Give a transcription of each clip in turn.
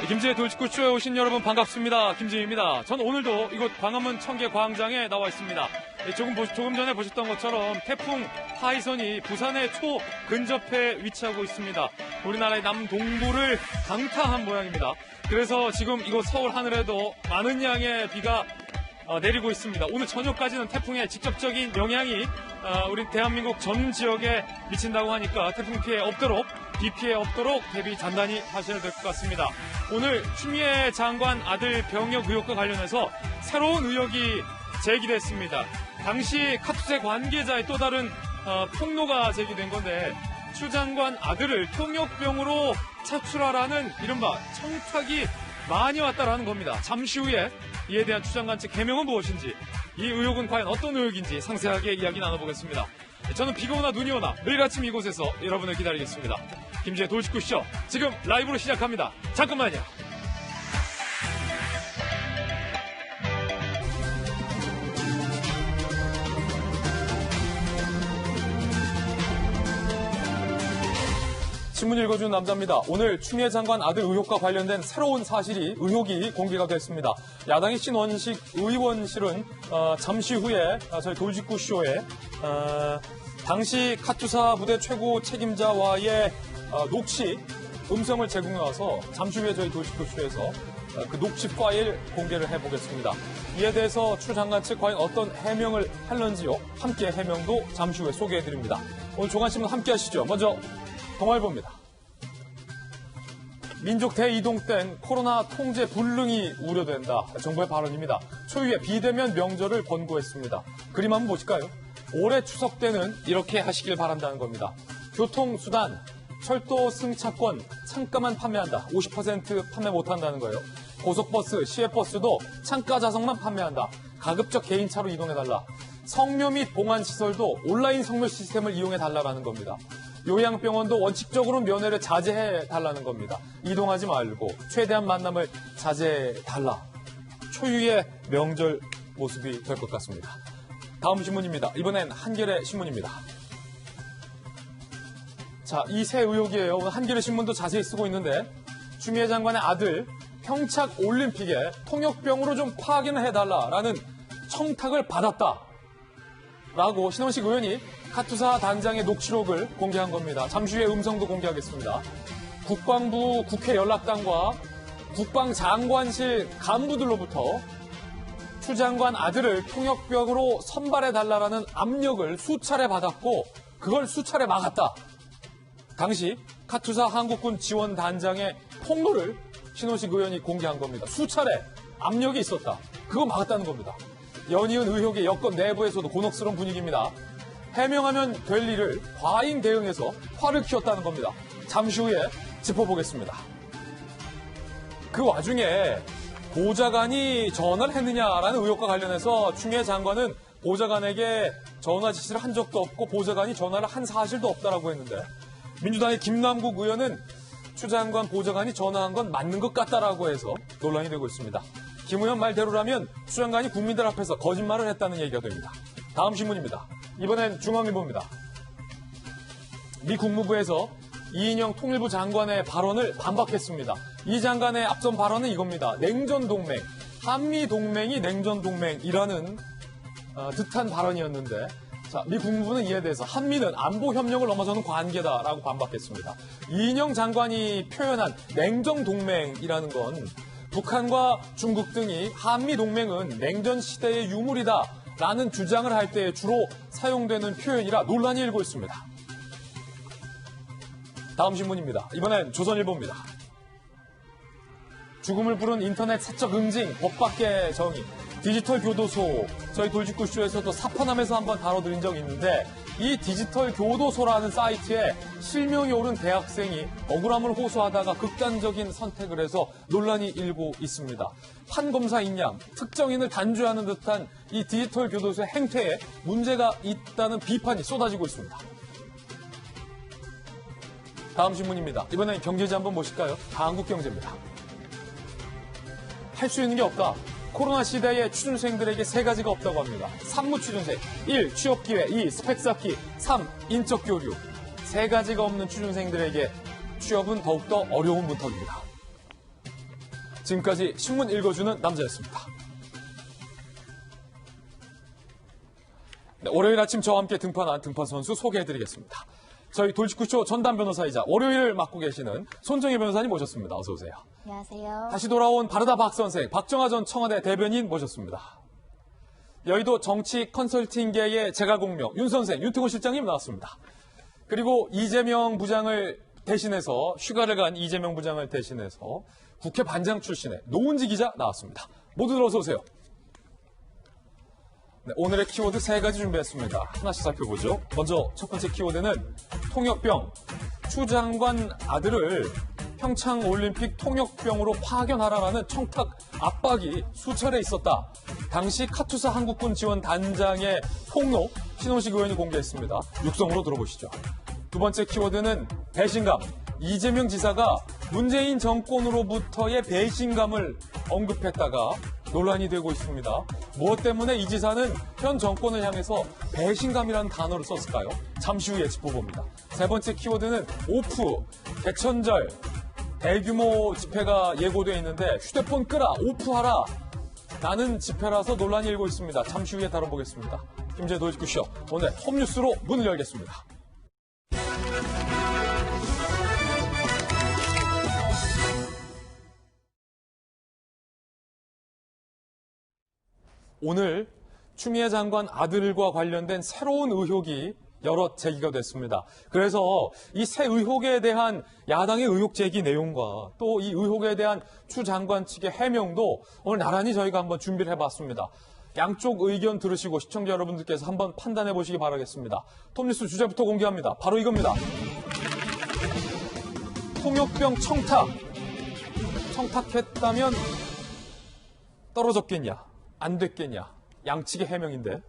김지의 돌직구쇼에 오신 여러분 반갑습니다. 김지희입니다. 전 오늘도 이곳 광화문 청계광장에 나와 있습니다. 조금 전에 보셨던 것처럼 태풍 하이선이 부산의 초근접해 위치하고 있습니다. 우리나라의 남동부를 강타한 모양입니다. 그래서 지금 이곳 서울 하늘에도 많은 양의 비가 내리고 있습니다. 오늘 저녁까지는 태풍의 직접적인 영향이 우리 대한민국 전 지역에 미친다고 하니까 태풍 피해 없도록, 비 피해 없도록 대비 단단히 하셔야 될 것 같습니다. 오늘 추미애 장관 아들 병역 의혹과 관련해서 새로운 의혹이 제기됐습니다. 당시 카투세 관계자의 또 다른 폭로가 제기된 건데 추 장관 아들을 통역병으로 차출하라는 이른바 청탁이 많이 왔다라는 겁니다. 잠시 후에 이에 대한 추 장관 측 해명은 무엇인지, 이 의혹은 과연 어떤 의혹인지 상세하게 이야기 나눠보겠습니다. 저는 비가 오나 눈이 오나 매일 아침 이곳에서 여러분을 기다리겠습니다. 김지의 돌직구쇼 지금 라이브로 시작합니다. 잠깐만요. 신문 읽어주는 남자입니다. 오늘 추미애 장관 아들 의혹과 관련된 새로운 의혹이 공개가 됐습니다. 야당의 신원식 의원실은 잠시 후에 저희 돌직구쇼에 당시 카투사 부대 최고 책임자와의 녹취 음성을 제공해와서 잠시 후에 저희 돌직구쇼에서 그 녹취 파일 공개를 해보겠습니다. 이에 대해서 추 장관 측 과연 어떤 해명을 할런지요. 함께 해명도 잠시 후에 소개해드립니다. 오늘 조간신문 함께 하시죠. 먼저 동아일보입니다. 민족 대이동 땐 코로나 통제 불능이 우려된다. 정부의 발언입니다. 초유의 비대면 명절을 권고했습니다. 그림 한번 보실까요? 올해 추석 때는 이렇게 하시길 바란다는 겁니다. 교통수단, 철도 승차권 창가만 판매한다. 50% 판매 못한다는 거예요. 고속버스, 시외버스도 창가 좌석만 판매한다. 가급적 개인차로 이동해달라. 성묘 및 봉안시설도 온라인 성묘 시스템을 이용해달라는 겁니다. 요양병원도 원칙적으로 면회를 자제해달라는 겁니다. 이동하지 말고 최대한 만남을 자제해달라. 초유의 명절 모습이 될 것 같습니다. 다음 신문입니다. 이번엔 한겨레 신문입니다. 자, 이 새 의혹이에요. 오늘 한겨레 신문도 자세히 쓰고 있는데 추미애 장관의 아들 평창 올림픽에 통역병으로 좀 파견을 해달라라는 청탁을 받았다. 라고 신원식 의원이 카투사 단장의 녹취록을 공개한 겁니다. 잠시 후에 음성도 공개하겠습니다. 국방부 국회 연락당과 국방장관실 간부들로부터 추 장관 아들을 통역병으로 선발해달라는 압력을 수차례 받았고 그걸 수차례 막았다. 당시 카투사 한국군 지원단장의 폭로를 신원식 의원이 공개한 겁니다. 수차례 압력이 있었다. 그거 막았다는 겁니다. 연이은 의혹의 여권 내부에서도 곤혹스러운 분위기입니다. 해명하면 될 일을 과잉 대응해서 화를 키웠다는 겁니다. 잠시 후에 짚어보겠습니다. 그 와중에 보좌관이 전화를 했느냐라는 의혹과 관련해서 추미애 장관은 보좌관에게 전화 지시를 한 적도 없고 보좌관이 전화를 한 사실도 없다라고 했는데 민주당의 김남국 의원은 추 장관 보좌관이 전화한 건 맞는 것 같다라고 해서 논란이 되고 있습니다. 김 의원 말대로라면 추 장관이 국민들 앞에서 거짓말을 했다는 얘기가 됩니다. 다음 신문입니다. 이번엔 중앙일보입니다. 미 국무부에서 이인영 통일부 장관의 발언을 반박했습니다. 이 장관의 앞선 발언은 이겁니다. 냉전동맹, 한미동맹이 냉전동맹이라는 듯한 발언이었는데 자, 미 국무부는 이에 대해서 한미는 안보협력을 넘어서는 관계다라고 반박했습니다. 이인영 장관이 표현한 냉전동맹이라는 건 북한과 중국 등이 한미동맹은 냉전시대의 유물이다라는 주장을 할 때 주로 사용되는 표현이라 논란이 일고 있습니다. 다음 신문입니다. 이번엔 조선일보입니다. 죽음을 부른 인터넷 사적 응징, 법밖의 정의, 디지털 교도소, 저희 돌직구쇼에서도 사파남에서 한번 다뤄드린 적이 있는데 이 디지털 교도소라는 사이트에 실명이 오른 대학생이 억울함을 호소하다가 극단적인 선택을 해서 논란이 일고 있습니다. 판검사 인양, 특정인을 단죄하는 듯한 이 디지털 교도소의 행태에 문제가 있다는 비판이 쏟아지고 있습니다. 다음 신문입니다. 이번엔 경제지 한번 보실까요? 한국경제입니다. 할 수 있는 게 없다. 코로나 시대에 취준생들에게 세 가지가 없다고 합니다. 산무 취준생, 1. 취업기회, 2. 스펙 쌓기, 3. 인적 교류. 세 가지가 없는 취준생들에게 취업은 더욱더 어려운 문턱입니다. 지금까지 신문 읽어주는 남자였습니다. 네, 월요일 아침 저와 함께 등판한 등판 선수 소개해드리겠습니다. 저희 돌직구쇼 전담 변호사이자 월요일을 맡고 계시는 손정혜 변호사님 모셨습니다. 어서 오세요. 안녕하세요. 다시 돌아온 바르다 박 선생, 박정하 전 청와대 대변인 모셨습니다. 여의도 정치 컨설팅계의 제갈공명 윤 선생, 윤태곤 실장님 나왔습니다. 그리고 이재명 부장을 대신해서 휴가를 간 이재명 부장을 대신해서 국회 반장 출신의 노은지 기자 나왔습니다. 모두들 어서 오세요. 네, 오늘의 키워드 3가지 준비했습니다. 하나씩 살펴보죠. 먼저 첫 번째 키워드는 통역병. 추 장관 아들을 평창올림픽 통역병으로 파견하라라는 청탁 압박이 수차례 있었다. 당시 카투사 한국군 지원 단장의 폭로 신원식 의원이 공개했습니다. 육성으로 들어보시죠. 두 번째 키워드는 배신감. 이재명 지사가 문재인 정권으로부터의 배신감을 언급했다가 논란이 되고 있습니다. 무엇 때문에 이 지사는 현 정권을 향해서 배신감이라는 단어를 썼을까요? 잠시 후에 짚어봅니다. 세 번째 키워드는 오프, 개천절, 대규모 집회가 예고되어 있는데 휴대폰 끄라, 오프하라 라는 집회라서 논란이 일고 있습니다. 잠시 후에 다뤄보겠습니다. 김재도 돌직구쇼 오늘 톱뉴스로 문을 열겠습니다. 오늘 추미애 장관 아들과 관련된 새로운 의혹이 여럿 제기가 됐습니다. 그래서 이 새 의혹에 대한 야당의 의혹 제기 내용과 또 이 의혹에 대한 추 장관 측의 해명도 오늘 나란히 저희가 한번 준비를 해봤습니다. 양쪽 의견 들으시고 시청자 여러분들께서 한번 판단해 보시기 바라겠습니다. 톱뉴스 주제부터 공개합니다. 바로 이겁니다. 통역병 청탁. 청탁했다면 떨어졌겠냐? 안 됐겠냐? 양측의 해명인데.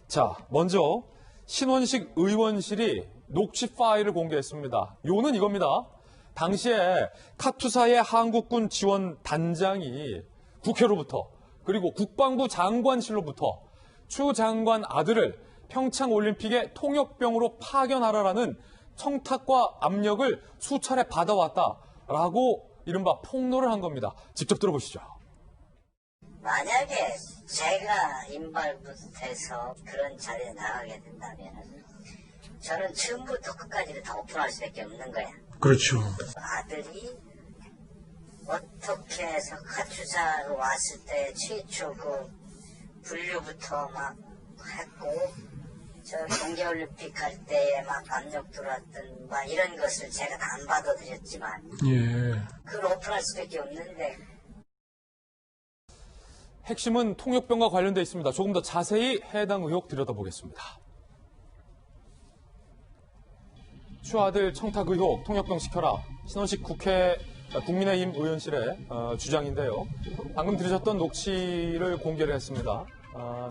자, 먼저 신원식 의원실이 녹취 파일을 공개했습니다. 요는 이겁니다. 당시에 카투사의 한국군 지원 단장이 국회로부터 그리고 국방부 장관실로부터 추 장관 아들을 평창올림픽에 통역병으로 파견하라라는 청탁과 압력을 수차례 받아왔다라고 이른바 폭로를 한 겁니다. 직접 들어보시죠. 만약에 제가 임발부해서 그런 자리에 나가게 된다면 저는 처음부터 끝까지를 다 오픈할 수밖에 없는 거야. 그렇죠. 아들이 어떻게 해서 카투사로 왔을 때 최초 그 분류부터 막 했고 저 동계올림픽 할 때에 막 압력 들어왔던 막 이런 것을 제가 다 안 받아들였지만 예. 그걸 오픈할 수밖에 없는데 핵심은 통역병과 관련되어 있습니다. 조금 더 자세히 해당 의혹 들여다보겠습니다. 추 아들 청탁 의혹 통역병 시켜라. 신원식 국민의힘 의원실의 주장인데요. 방금 들으셨던 녹취를 공개를 했습니다.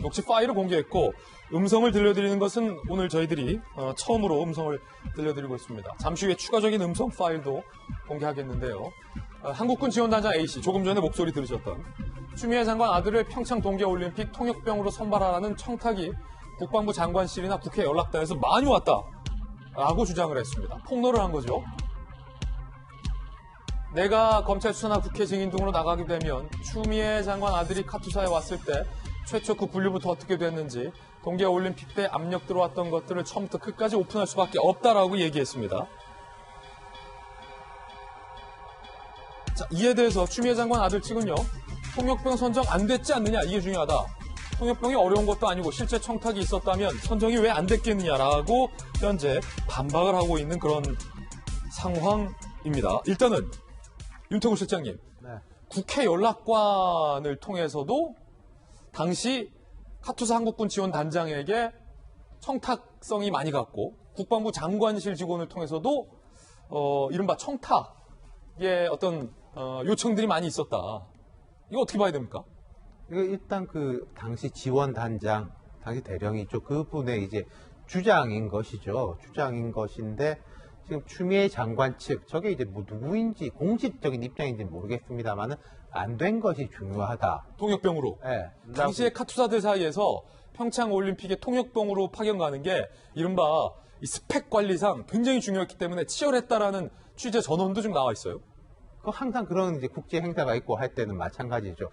녹취 파일을 공개했고 음성을 들려드리는 것은 오늘 저희들이 처음으로 음성을 들려드리고 있습니다. 잠시 후에 추가적인 음성 파일도 공개하겠는데요. 한국군 지원단장 A씨, 조금 전에 목소리 들으셨던 추미애 장관 아들을 평창 동계올림픽 통역병으로 선발하라는 청탁이 국방부 장관실이나 국회 연락단에서 많이 왔다라고 주장을 했습니다. 폭로를 한 거죠. 내가 검찰 수사나 국회 증인 등으로 나가게 되면 추미애 장관 아들이 카투사에 왔을 때 최초 그 분류부터 어떻게 됐는지 동계올림픽 때 압력 들어왔던 것들을 처음부터 끝까지 오픈할 수밖에 없다라고 얘기했습니다. 자, 이에 대해서 추미애 장관 아들 측은요. 통역병 선정 안 됐지 않느냐, 이게 중요하다. 통역병이 어려운 것도 아니고 실제 청탁이 있었다면 선정이 왜 안 됐겠느냐라고 현재 반박을 하고 있는 그런 상황입니다. 일단은 윤태곤 실장님, 네. 국회 연락관을 통해서도 당시 카투사 한국군 지원 단장에게 청탁성이 많이 갔고 국방부 장관실 직원을 통해서도 이른바 청탁의 어떤 요청들이 많이 있었다. 이거 어떻게 봐야 됩니까? 이거 일단 그 당시 지원 단장, 당시 대령이 있죠. 그분의 이제 주장인 것이죠. 주장인 것인데 지금 추미애 장관 측, 저게 이제 뭐 누구인지 공식적인 입장인지 모르겠습니다만은 안 된 것이 중요하다. 통역병으로. 네. 당시에 카투사들 사이에서 평창올림픽에 통역병으로 파견 가는 게 이른바 이 스펙 관리상 굉장히 중요했기 때문에 치열했다라는 취재 전원도 좀 나와 있어요. 그 항상 그런 이제 국제 행사가 있고 할 때는 마찬가지죠.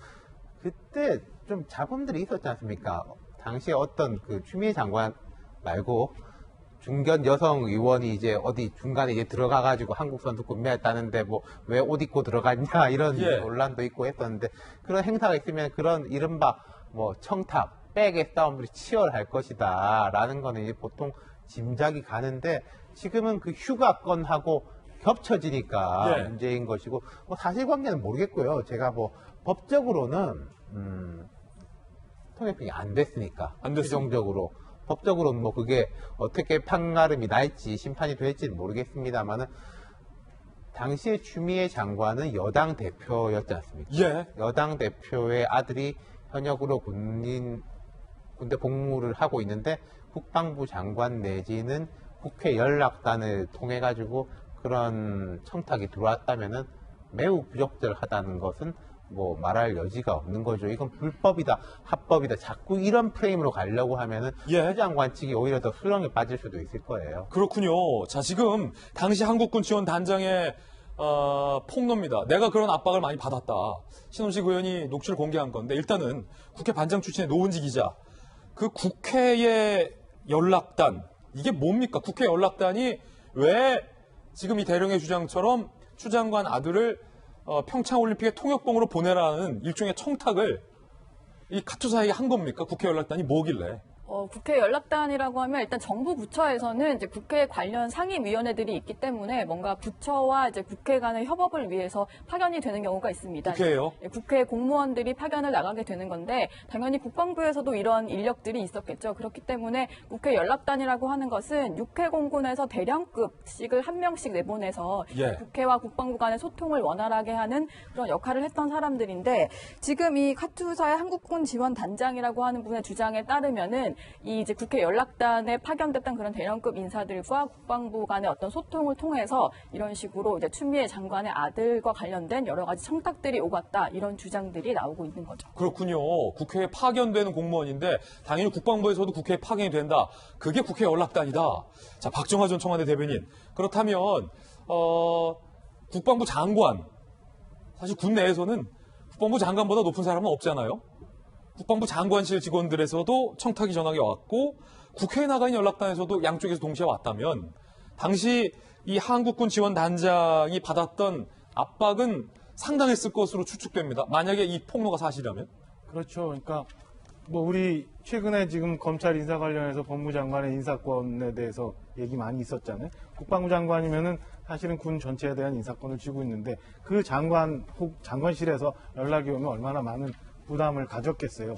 그때 좀 잡음들이 있었지 않습니까? 당시에 어떤 그 추미애 장관 말고 중견 여성 의원이 이제 어디 중간에 이제 들어가가지고 한국 선수 구매했다는데 뭐 왜 옷 입고 들어갔냐 이런 예. 논란도 있고 했었는데 그런 행사가 있으면 그런 이른바 뭐 청탁, 백의 싸움들이 치열할 것이다 라는 거는 이제 보통 짐작이 가는데 지금은 그 휴가권하고 겹쳐지니까 예. 문제인 것이고 뭐 사실관계는 모르겠고요. 제가 뭐 법적으로는 통역이 안 됐으니까 안 됐습니다. 최종적으로 법적으로는 뭐 그게 어떻게 판가름이 날지 심판이 될지는 모르겠습니다만은 당시에 추미애 장관은 여당 대표였지 않습니까? 예. 여당 대표의 아들이 현역으로 군대 복무를 하고 있는데 국방부 장관 내지는 국회 연락단을 통해 가지고 그런 청탁이 들어왔다면은 매우 부적절하다는 것은 뭐 말할 여지가 없는 거죠. 이건 불법이다, 합법이다. 자꾸 이런 프레임으로 가려고 하면은 예. 추 장관 측이 오히려 더 수렁에 빠질 수도 있을 거예요. 그렇군요. 자, 지금 당시 한국군 지원 단장의 폭로입니다. 내가 그런 압박을 많이 받았다. 신원식 의원이 녹취를 공개한 건데 일단은 국회 반장 출신의 노은지 기자, 그 국회의 연락단 이게 뭡니까? 국회 연락단이 왜 지금 이 대령의 주장처럼 추 장관 아들을 평창올림픽의 통역봉으로 보내라는 일종의 청탁을 이 카투사에게 한 겁니까? 국회 연락단이 뭐길래? 국회 연락단이라고 하면 일단 정부 부처에서는 이제 국회 관련 상임위원회들이 있기 때문에 뭔가 부처와 이제 국회 간의 협업을 위해서 파견이 되는 경우가 있습니다. 국회예요? 국회 공무원들이 파견을 나가게 되는 건데 당연히 국방부에서도 이런 인력들이 있었겠죠. 그렇기 때문에 국회 연락단이라고 하는 것은 육해공군에서 대령급씩을 한 명씩 내보내서 예. 국회와 국방부 간의 소통을 원활하게 하는 그런 역할을 했던 사람들인데 지금 이 카투사의 한국군 지원 단장이라고 하는 분의 주장에 따르면은 이 이제 국회 연락단에 파견됐던 그런 대령급 인사들과 국방부 간의 어떤 소통을 통해서 이런 식으로 이제 추미애 장관의 아들과 관련된 여러 가지 청탁들이 오갔다 이런 주장들이 나오고 있는 거죠. 그렇군요. 국회에 파견되는 공무원인데 당연히 국방부에서도 국회에 파견이 된다. 그게 국회 연락단이다. 자, 박정화 전 청와대 대변인. 그렇다면 국방부 장관, 사실 군 내에서는 국방부 장관보다 높은 사람은 없잖아요. 국방부 장관실 직원들에서도 청탁이 전화가 왔고 국회에 나가 있는 연락단에서도 양쪽에서 동시에 왔다면 당시 이 한국군 지원 단장이 받았던 압박은 상당했을 것으로 추측됩니다. 만약에 이 폭로가 사실이라면? 그렇죠. 그러니까 뭐 우리 최근에 지금 검찰 인사 관련해서 법무장관의 인사권에 대해서 얘기 많이 있었잖아요. 국방부 장관이면은 사실은 군 전체에 대한 인사권을 쥐고 있는데 그 장관실에서 연락이 오면 얼마나 많은 부담을 가졌겠어요.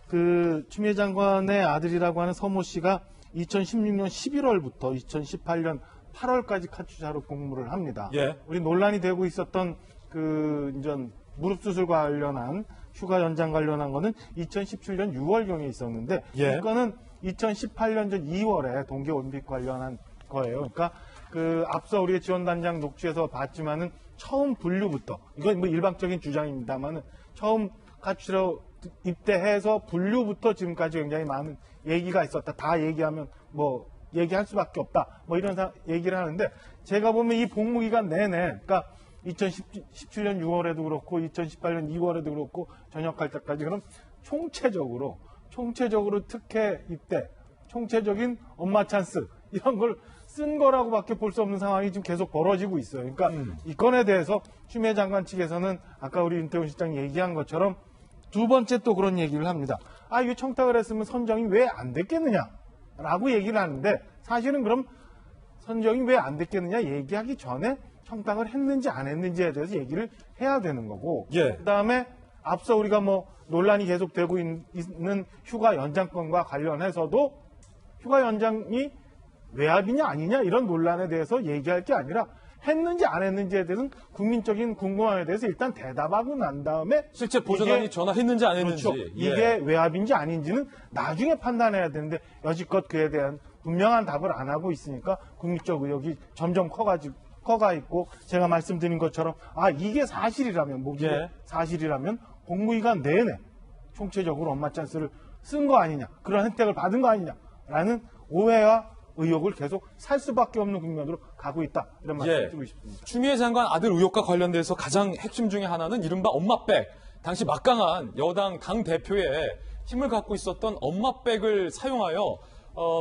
그 추미애 장관의 아들이라고 하는 서모 씨가 2016년 11월부터 2018년 8월까지 카투사로 복무를 합니다. 예. 우리 논란이 되고 있었던 그 이전 무릎 수술 관련한 휴가 연장 관련한 거는 2017년 6월경에 있었는데 예. 이거는 2018년 전 2월에 동계올림픽 관련한 거예요. 그러니까 그 앞서 우리가 지원단장 녹취에서 봤지만은 처음 분류부터 이건 뭐 일방적인 주장입니다만은 처음 카투사로 입대해서 분류부터 지금까지 굉장히 많은 얘기가 있었다. 다 얘기하면 뭐 얘기할 수밖에 없다. 뭐 이런 얘기를 하는데 제가 보면 이 복무 기간 내내 그러니까 2017년 6월에도 그렇고 2018년 2월에도 그렇고 전역할 때까지 그럼 총체적으로 특혜 입대, 총체적인 엄마 찬스 이런 걸 쓴 거라고밖에 볼 수 없는 상황이 지금 계속 벌어지고 있어요. 그러니까 이 건에 대해서 추미애 장관 측에서는 아까 우리 윤태훈 실장이 얘기한 것처럼 두 번째 또 그런 얘기를 합니다. 아, 이거 청탁을 했으면 선정이 왜 안 됐겠느냐라고 얘기를 하는데 사실은 그럼 선정이 왜 안 됐겠느냐 얘기하기 전에 청탁을 했는지 안 했는지에 대해서 얘기를 해야 되는 거고 예. 그다음에 앞서 우리가 뭐 논란이 계속되고 있는 휴가 연장권과 관련해서도 휴가 연장이 외압이냐 아니냐 이런 논란에 대해서 얘기할 게 아니라 했는지 안 했는지에 대해서는 국민적인 궁금함에 대해서 일단 대답하고 난 다음에 실제 보좌관이 전화했는지 안 했는지. 그렇죠. 예. 이게 외압인지 아닌지는 나중에 판단해야 되는데 여지껏 그에 대한 분명한 답을 안 하고 있으니까 국민적 의혹이 점점 커가 있고 제가 말씀드린 것처럼 아 이게 사실이라면 뭐게 예. 사실이라면 복무기간 내내 총체적으로 엄마 찬스를 쓴 거 아니냐 그런 혜택을 받은 거 아니냐라는 오해와 의혹을 계속 살 수밖에 없는 국면으로 가고 있다. 이런 말씀을 예. 드리고 싶습니다. 추미애 장관 아들 의혹과 관련돼서 가장 핵심 중에 하나는 이른바 엄마백. 당시 막강한 여당 당 대표의 힘을 갖고 있었던 엄마백을 사용하여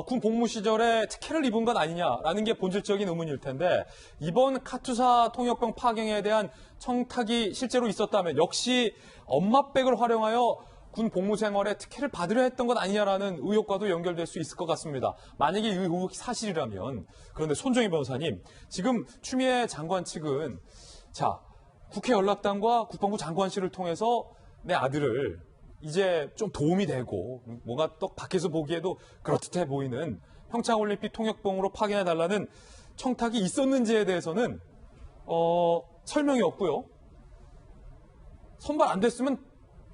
군 복무 시절에 특혜를 입은 것 아니냐라는 게 본질적인 의문일 텐데 이번 카투사 통역병 파견에 대한 청탁이 실제로 있었다면 역시 엄마백을 활용하여 군 복무 생활에 특혜를 받으려 했던 것 아니냐라는 의혹과도 연결될 수 있을 것 같습니다. 만약에 이 의혹이 사실이라면. 그런데 손정희 변호사님, 지금 추미애 장관 측은 자, 국회 연락단과 국방부 장관실을 통해서 내 아들을 이제 좀 도움이 되고 뭔가 또 밖에서 보기에도 그렇듯해 보이는 평창올림픽 통역병으로 파견해달라는 청탁이 있었는지에 대해서는 설명이 없고요. 선발 안 됐으면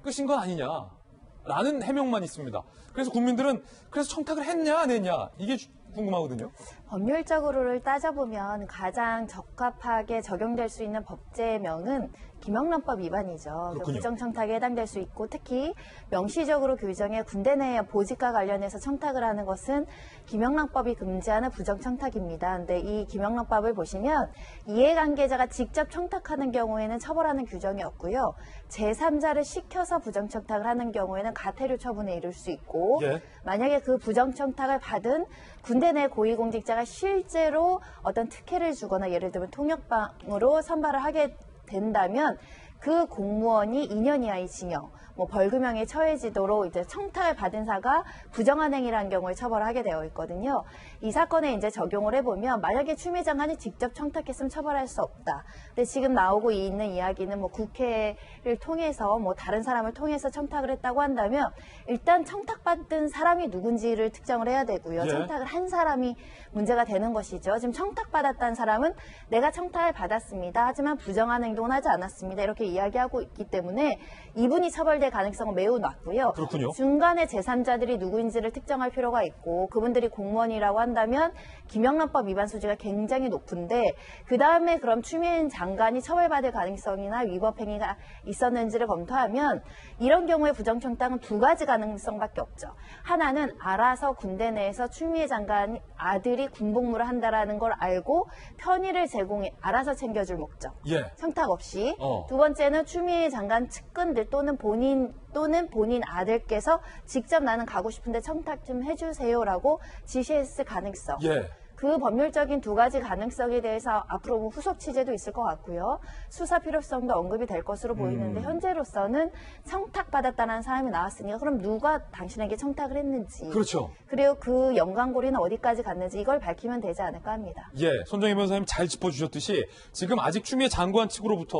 끝인 건 아니냐라는 해명만 있습니다. 그래서 국민들은 그래서 청탁을 했냐 안 했냐 이게 궁금하거든요. 법률적으로를 따져보면 가장 적합하게 적용될 수 있는 법제명은 김영란법 위반이죠. 그렇군요. 부정청탁에 해당될 수 있고 특히 명시적으로 규정해 군대 내 보직과 관련해서 청탁을 하는 것은 김영란법이 금지하는 부정청탁입니다. 근데 이 김영란법을 보시면 이해관계자가 직접 청탁하는 경우에는 처벌하는 규정이 없고요. 제3자를 시켜서 부정청탁을 하는 경우에는 가태료 처분에 이를 수 있고 예. 만약에 그 부정청탁을 받은 군대 내 고위공직자가 실제로 어떤 특혜를 주거나 예를 들면 통역방으로 선발을 하게 된다면 그 공무원이 2년 이하의 징역, 벌금형에 처해지도록 이제 청탁을 받은 사가 부정한 행위라는 경우에 처벌하게 되어 있거든요. 이 사건에 이제 적용을 해보면 만약에 추미애 장관이 직접 청탁했으면 처벌할 수 없다. 근데 지금 나오고 있는 이야기는 국회를 통해서 다른 사람을 통해서 청탁을 했다고 한다면 일단 청탁받은 사람이 누군지를 특정을 해야 되고요. 예. 청탁을 한 사람이 문제가 되는 것이죠. 지금 청탁받았다는 사람은 내가 청탁을 받았습니다. 하지만 부정한 행동은 하지 않았습니다. 이렇게 이야기하고 있기 때문에 이분이 처벌될 가능성은 매우 낮고요. 그렇군요. 중간에 제3자들이 누구인지를 특정할 필요가 있고 그분들이 공무원이라고 한다면 김영란법 위반 소지가 굉장히 높은데 그 다음에 그럼 추미애 장관이 처벌받을 가능성이나 위법 행위가 있었는지를 검토하면 이런 경우에 부정청탁은 두 가지 가능성밖에 없죠. 하나는 알아서 군대 내에서 추미애 장관 아들이 군복무를 한다라는 걸 알고 편의를 제공해 알아서 챙겨줄 목적. 예. 청탁 없이. 어. 두 번째는 추미애 장관 측근들 또는 본인 아들께서 직접 나는 가고 싶은데 청탁 좀 해주세요라고 지시했을 가능성. 예. 그 법률적인 두 가지 가능성에 대해서 앞으로 후속 취재도 있을 것 같고요. 수사 필요성도 언급이 될 것으로 보이는데 현재로서는 청탁받았다는 사람이 나왔으니까 그럼 누가 당신에게 청탁을 했는지. 그렇죠. 그리고 그 연관고리는 어디까지 갔는지 이걸 밝히면 되지 않을까 합니다. 예, 손정희 변호사님 잘 짚어주셨듯이 지금 아직 추미애 장관 측으로부터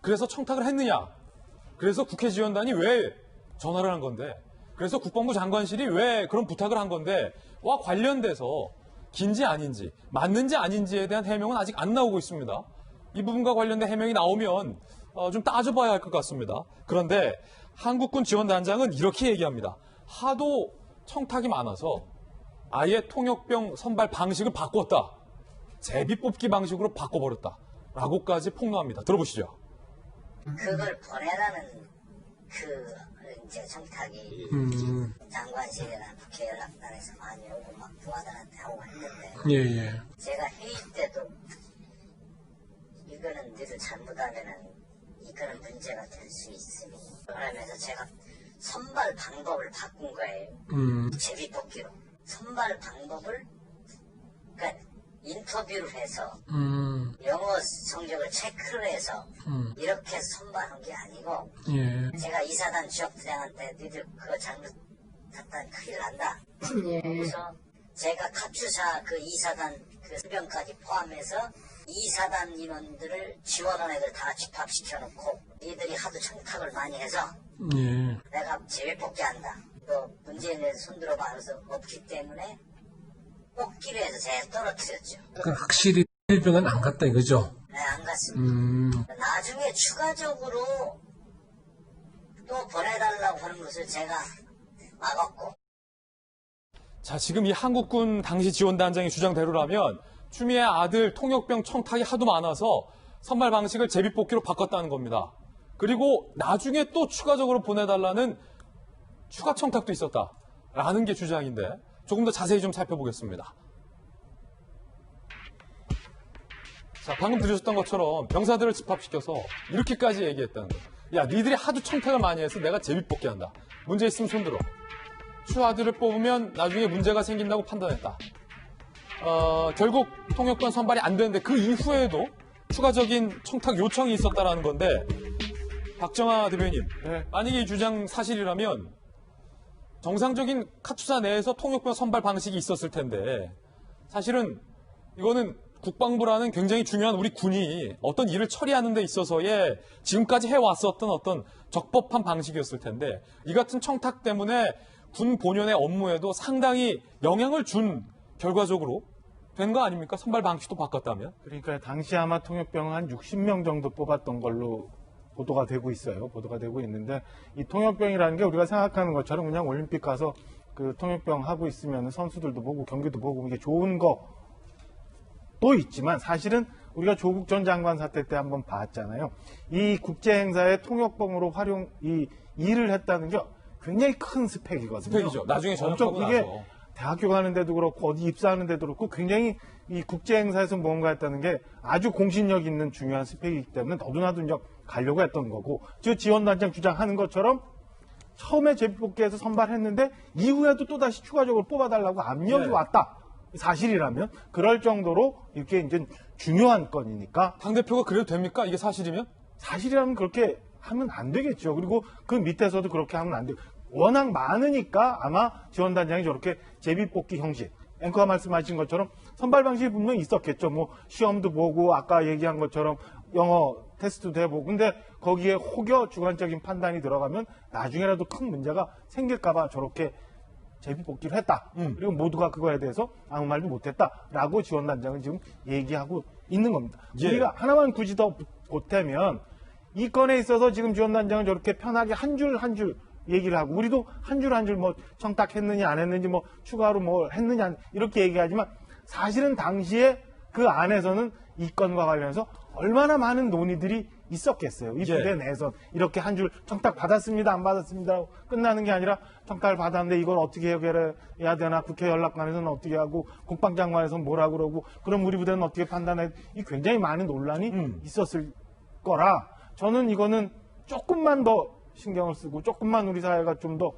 그래서 청탁을 했느냐, 그래서 국회 지원단이 왜 전화를 한 건데, 그래서 국방부 장관실이 왜 그런 부탁을 한 건데 와 관련돼서 긴지 아닌지, 맞는지 아닌지에 대한 해명은 아직 안 나오고 있습니다. 이 부분과 관련된 해명이 나오면 좀 따져봐야 할 것 같습니다. 그런데 한국군 지원단장은 이렇게 얘기합니다. 하도 청탁이 많아서 아예 통역병 선발 방식을 바꿨다. 제비뽑기 방식으로 바꿔버렸다. 라고까지 폭로합니다. 들어보시죠. 그걸 보내라는 이제 청탁이 장관실이나 국회 연락단에서 많이 오고 막 부하들한테 하고 했는데 예. 제가 회의 때도 이거는 너희들 잘못하면은 이거는 문제가 될 수 있으니 그러면서 제가 선발 방법을 바꾼 거예요. 제비뽑기로 선발 방법을 그러니까 인터뷰를 해서 영어 성적을 체크를 해서 이렇게 선발한 게 아니고 예. 제가 이사단 지역부장한테 니들 그거 잘못했다면 큰일 난다. 그래서 제가 카투사 그 이사단 그 수병까지 포함해서 이사단 인원들을 지원원 애들 다 집합시켜놓고 니들이 하도 청탁을 많이 해서 예. 내가 제비뽑기 한다. 또 문제에 대해서 손들어 봐서 없기 때문에 뽑기로 해서 제가 떨어뜨렸죠. 그러니까 확실히 해병은 안 갔다 이거죠? 네, 안 갔습니다. 음. 나중에 추가적으로 또 보내달라고 하는 것을 제가 막았고. 자, 지금 이 한국군 당시 지원단장의 주장대로라면 추미애 아들 통역병 청탁이 하도 많아서 선발 방식을 제비뽑기로 바꿨다는 겁니다. 그리고 나중에 또 추가적으로 보내달라는 추가 청탁도 있었다라는 게 주장인데 조금 더 자세히 좀 살펴보겠습니다. 자, 방금 들으셨던 것처럼 병사들을 집합시켜서 이렇게까지 얘기했다는 거예요. 야, 니들이 하도 청탁을 많이 해서 내가 제비뽑기한다. 문제 있으면 손들어. 추아들을 뽑으면 나중에 문제가 생긴다고 판단했다. 결국 통역관 선발이 안 되는데 그 이후에도 추가적인 청탁 요청이 있었다라는 건데, 박정아 대변인, 네. 만약에 이 주장 사실이라면 정상적인 카투사 내에서 통역병 선발 방식이 있었을 텐데, 사실은 이거는 국방부라는 굉장히 중요한 우리 군이 어떤 일을 처리하는 데 있어서의 지금까지 해왔었던 어떤 적법한 방식이었을 텐데, 이 같은 청탁 때문에 군 본연의 업무에도 상당히 영향을 준 결과적으로 된 거 아닙니까? 선발 방식도 바꿨다면? 그러니까 당시 아마 통역병 한 60명 정도 뽑았던 걸로 보도가 되고 있어요. 보도가 되고 있는데, 이 통역병이라는 게 우리가 생각하는 것처럼 그냥 올림픽 가서 그 통역병 하고 있으면 선수들도 보고 경기도 보고 이게 좋은 거도 있지만, 사실은 우리가 조국 전 장관 사태 때 한번 봤잖아요. 이 국제 행사에 통역병으로 이 일을 했다는 게 굉장히 큰 스펙이거든요. 스펙이죠. 나중에 전역하고 이게 나서. 대학교 가는 데도 그렇고 어디 입사하는 데도 그렇고 굉장히 이 국제 행사에서 뭔가 했다는 게 아주 공신력 있는 중요한 스펙이기 때문에 너도나도 이제 가려고 했던 거고, 저 지원단장 주장하는 것처럼 처음에 제비뽑기에서 선발했는데 이후에도 또다시 추가적으로 뽑아달라고 압력이 네. 왔다. 사실이라면 그럴 정도로 이렇게 이제 중요한 건이니까 당대표가 그래도 됩니까? 이게 사실이면? 사실이라면 그렇게 하면 안 되겠죠. 그리고 그 밑에서도 그렇게 하면 안 돼요. 워낙 많으니까 아마 지원단장이 저렇게 제비뽑기 형식, 앵커가 말씀하신 것처럼 선발 방식이 분명히 있었겠죠. 뭐 시험도 보고 아까 얘기한 것처럼 영어 테스트도 해보고, 근데 거기에 혹여 주관적인 판단이 들어가면 나중에라도 큰 문제가 생길까봐 저렇게 제비뽑기를 했다. 그리고 모두가 그거에 대해서 아무 말도 못했다라고 지원단장은 지금 얘기하고 있는 겁니다. 예. 우리가 하나만 굳이 더 보태면 이 건에 있어서 지금 지원단장은 저렇게 편하게 한 줄 한 줄 얘기를 하고, 우리도 한 줄 한 줄 뭐 청탁했느냐 안 했는지 뭐 추가로 뭐 했느냐 이렇게 얘기하지만, 사실은 당시에 그 안에서는 이 건과 관련해서 얼마나 많은 논의들이 있었겠어요. 이 부대 내에서 이렇게 한 줄 청탁 받았습니다, 안 받았습니다 끝나는 게 아니라, 청탁을 받았는데 이걸 어떻게 해결해야 되나, 국회 연락관에서는 어떻게 하고, 국방장관에서는 뭐라 그러고, 그럼 우리 부대는 어떻게 판단해, 이 굉장히 많은 논란이 있었을 거라, 저는 이거는 조금만 더 신경을 쓰고 조금만 우리 사회가 좀 더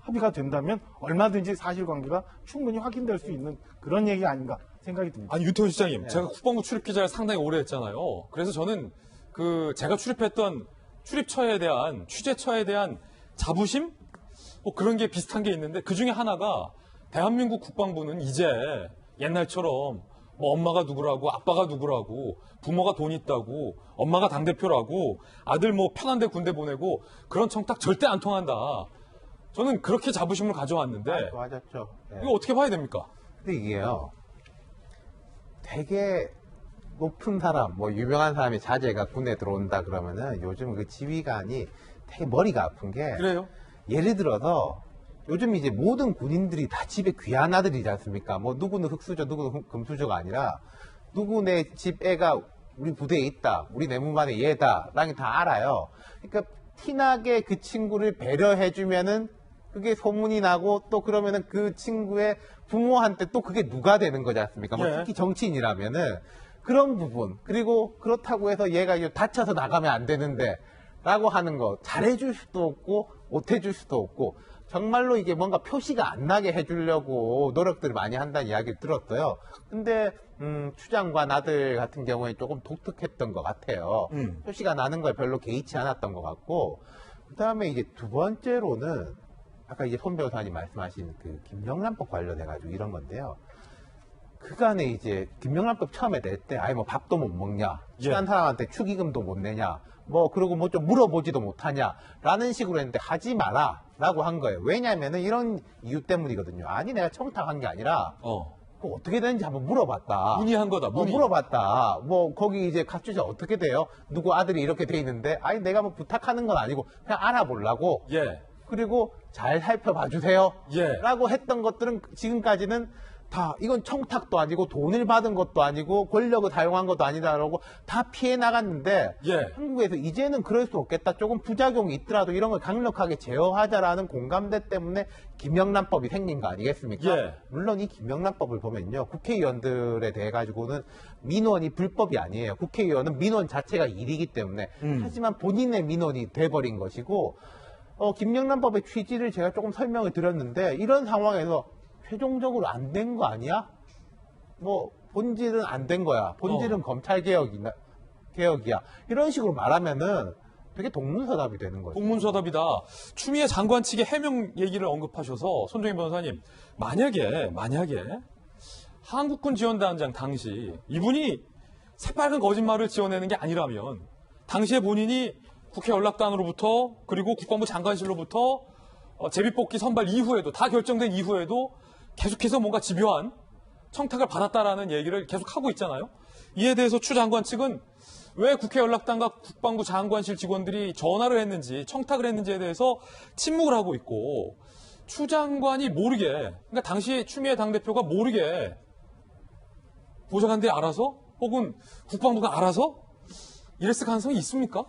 합의가 된다면 얼마든지 사실관계가 충분히 확인될 수 있는 그런 얘기 아닌가 생각이 듭니다. 아니, 유태훈 시장님, 제가 국방부 출입 기자를 상당히 오래 했잖아요. 그래서 저는 제가 출입했던 출입처에 대한, 취재처에 대한 자부심? 뭐 그런 게 비슷한 게 있는데, 그 중에 하나가 대한민국 국방부는 이제 옛날처럼 뭐 엄마가 누구라고, 아빠가 누구라고, 부모가 돈 있다고, 엄마가 당대표라고, 아들 뭐 편한 데 군대 보내고, 그런 청탁 절대 안 통한다. 저는 그렇게 자부심을 가져왔는데, 좋아졌죠. 네. 이거 어떻게 봐야 됩니까? 근데 이게요, 되게 높은 사람, 뭐 유명한 사람이 자제가 군에 들어온다 그러면은 요즘 그 지휘관이 되게 머리가 아픈 게, 그래요? 예를 들어서 요즘 이제 모든 군인들이 다 집에 귀한 아들이지 않습니까? 뭐 누구는 흑수저, 누구는 금수저가 아니라 누구네 집 애가 우리 부대에 있다, 우리 내무반에 얘다, 라는 게 다 알아요. 그러니까 티나게 그 친구를 배려해주면은 그게 소문이 나고, 또 그러면은 그 친구의 부모한테 또 그게 누가 되는 거지 않습니까? 뭐 예. 특히 정치인이라면은 그런 부분, 그리고 그렇다고 해서 얘가 이거 다쳐서 나가면 안 되는데 라고 하는 거 잘해줄 수도 없고 못해줄 수도 없고, 정말로 이게 뭔가 표시가 안 나게 해주려고 노력들을 많이 한다는 이야기를 들었어요. 근데 추장관 아들 같은 경우에 조금 독특했던 것 같아요. 표시가 나는 걸 별로 개의치 않았던 것 같고, 그 다음에 이제 두 번째로는 아까 이제 손 변호사님 말씀하신 그 김영란법 관련해가지고 이런 건데요. 그간에 이제 김영란법 처음에 낼 때 아예 뭐 밥도 못 먹냐, 친한 사람한테 축의금도 못 내냐, 뭐 그리고 뭐 좀 물어보지도 못하냐 라는 식으로 했는데, 하지 마라 라고 한 거예요. 왜냐면은 이런 이유 때문이거든요. 아니 내가 청탁한 게 아니라 그거 어떻게 되는지 한번 물어봤다. 문의한 거다, 문의. 물어봤다. 뭐 거기 이제 카투사 어떻게 돼요? 누구 아들이 이렇게 돼 있는데, 아니 내가 뭐 부탁하는 건 아니고 그냥 알아보려고. 예. 그리고 잘 살펴봐 주세요. 예. 라고 했던 것들은 지금까지는 다 이건 청탁도 아니고 돈을 받은 것도 아니고 권력을 사용한 것도 아니다라고 다 피해 나갔는데 예. 한국에서 이제는 그럴 수 없겠다. 조금 부작용이 있더라도 이런 걸 강력하게 제어하자라는 공감대 때문에 김영란법이 생긴 거 아니겠습니까? 예. 물론 이 김영란법을 보면요. 국회의원들에 대해 가지고는 민원이 불법이 아니에요. 국회의원은 민원 자체가 일이기 때문에 하지만 본인의 민원이 돼버린 것이고 김영란법의 취지를 제가 조금 설명을 드렸는데 이런 상황에서 최종적으로 안 된 거 아니야? 뭐 본질은 안 된 거야. 본질은 검찰 개혁이야. 이런 식으로 말하면은 되게 동문서답이 되는 거죠. 동문서답이다. 추미애 장관 측의 해명 얘기를 언급하셔서 손정희 변호사님, 만약에 한국군 지원단장 당시 이분이 새빨간 거짓말을 지어내는 게 아니라면 당시에 본인이 국회 연락단으로부터 그리고 국방부 장관실로부터 제비뽑기 선발 이후에도 다 결정된 이후에도 계속해서 뭔가 집요한 청탁을 받았다라는 얘기를 계속 하고 있잖아요. 이에 대해서 추 장관 측은 왜 국회 연락단과 국방부 장관실 직원들이 전화를 했는지 청탁을 했는지에 대해서 침묵을 하고 있고 추 장관이 모르게 그러니까 당시 추미애 당대표가 모르게 보좌관들이 알아서 혹은 국방부가 알아서 이랬을 가능성이 있습니까?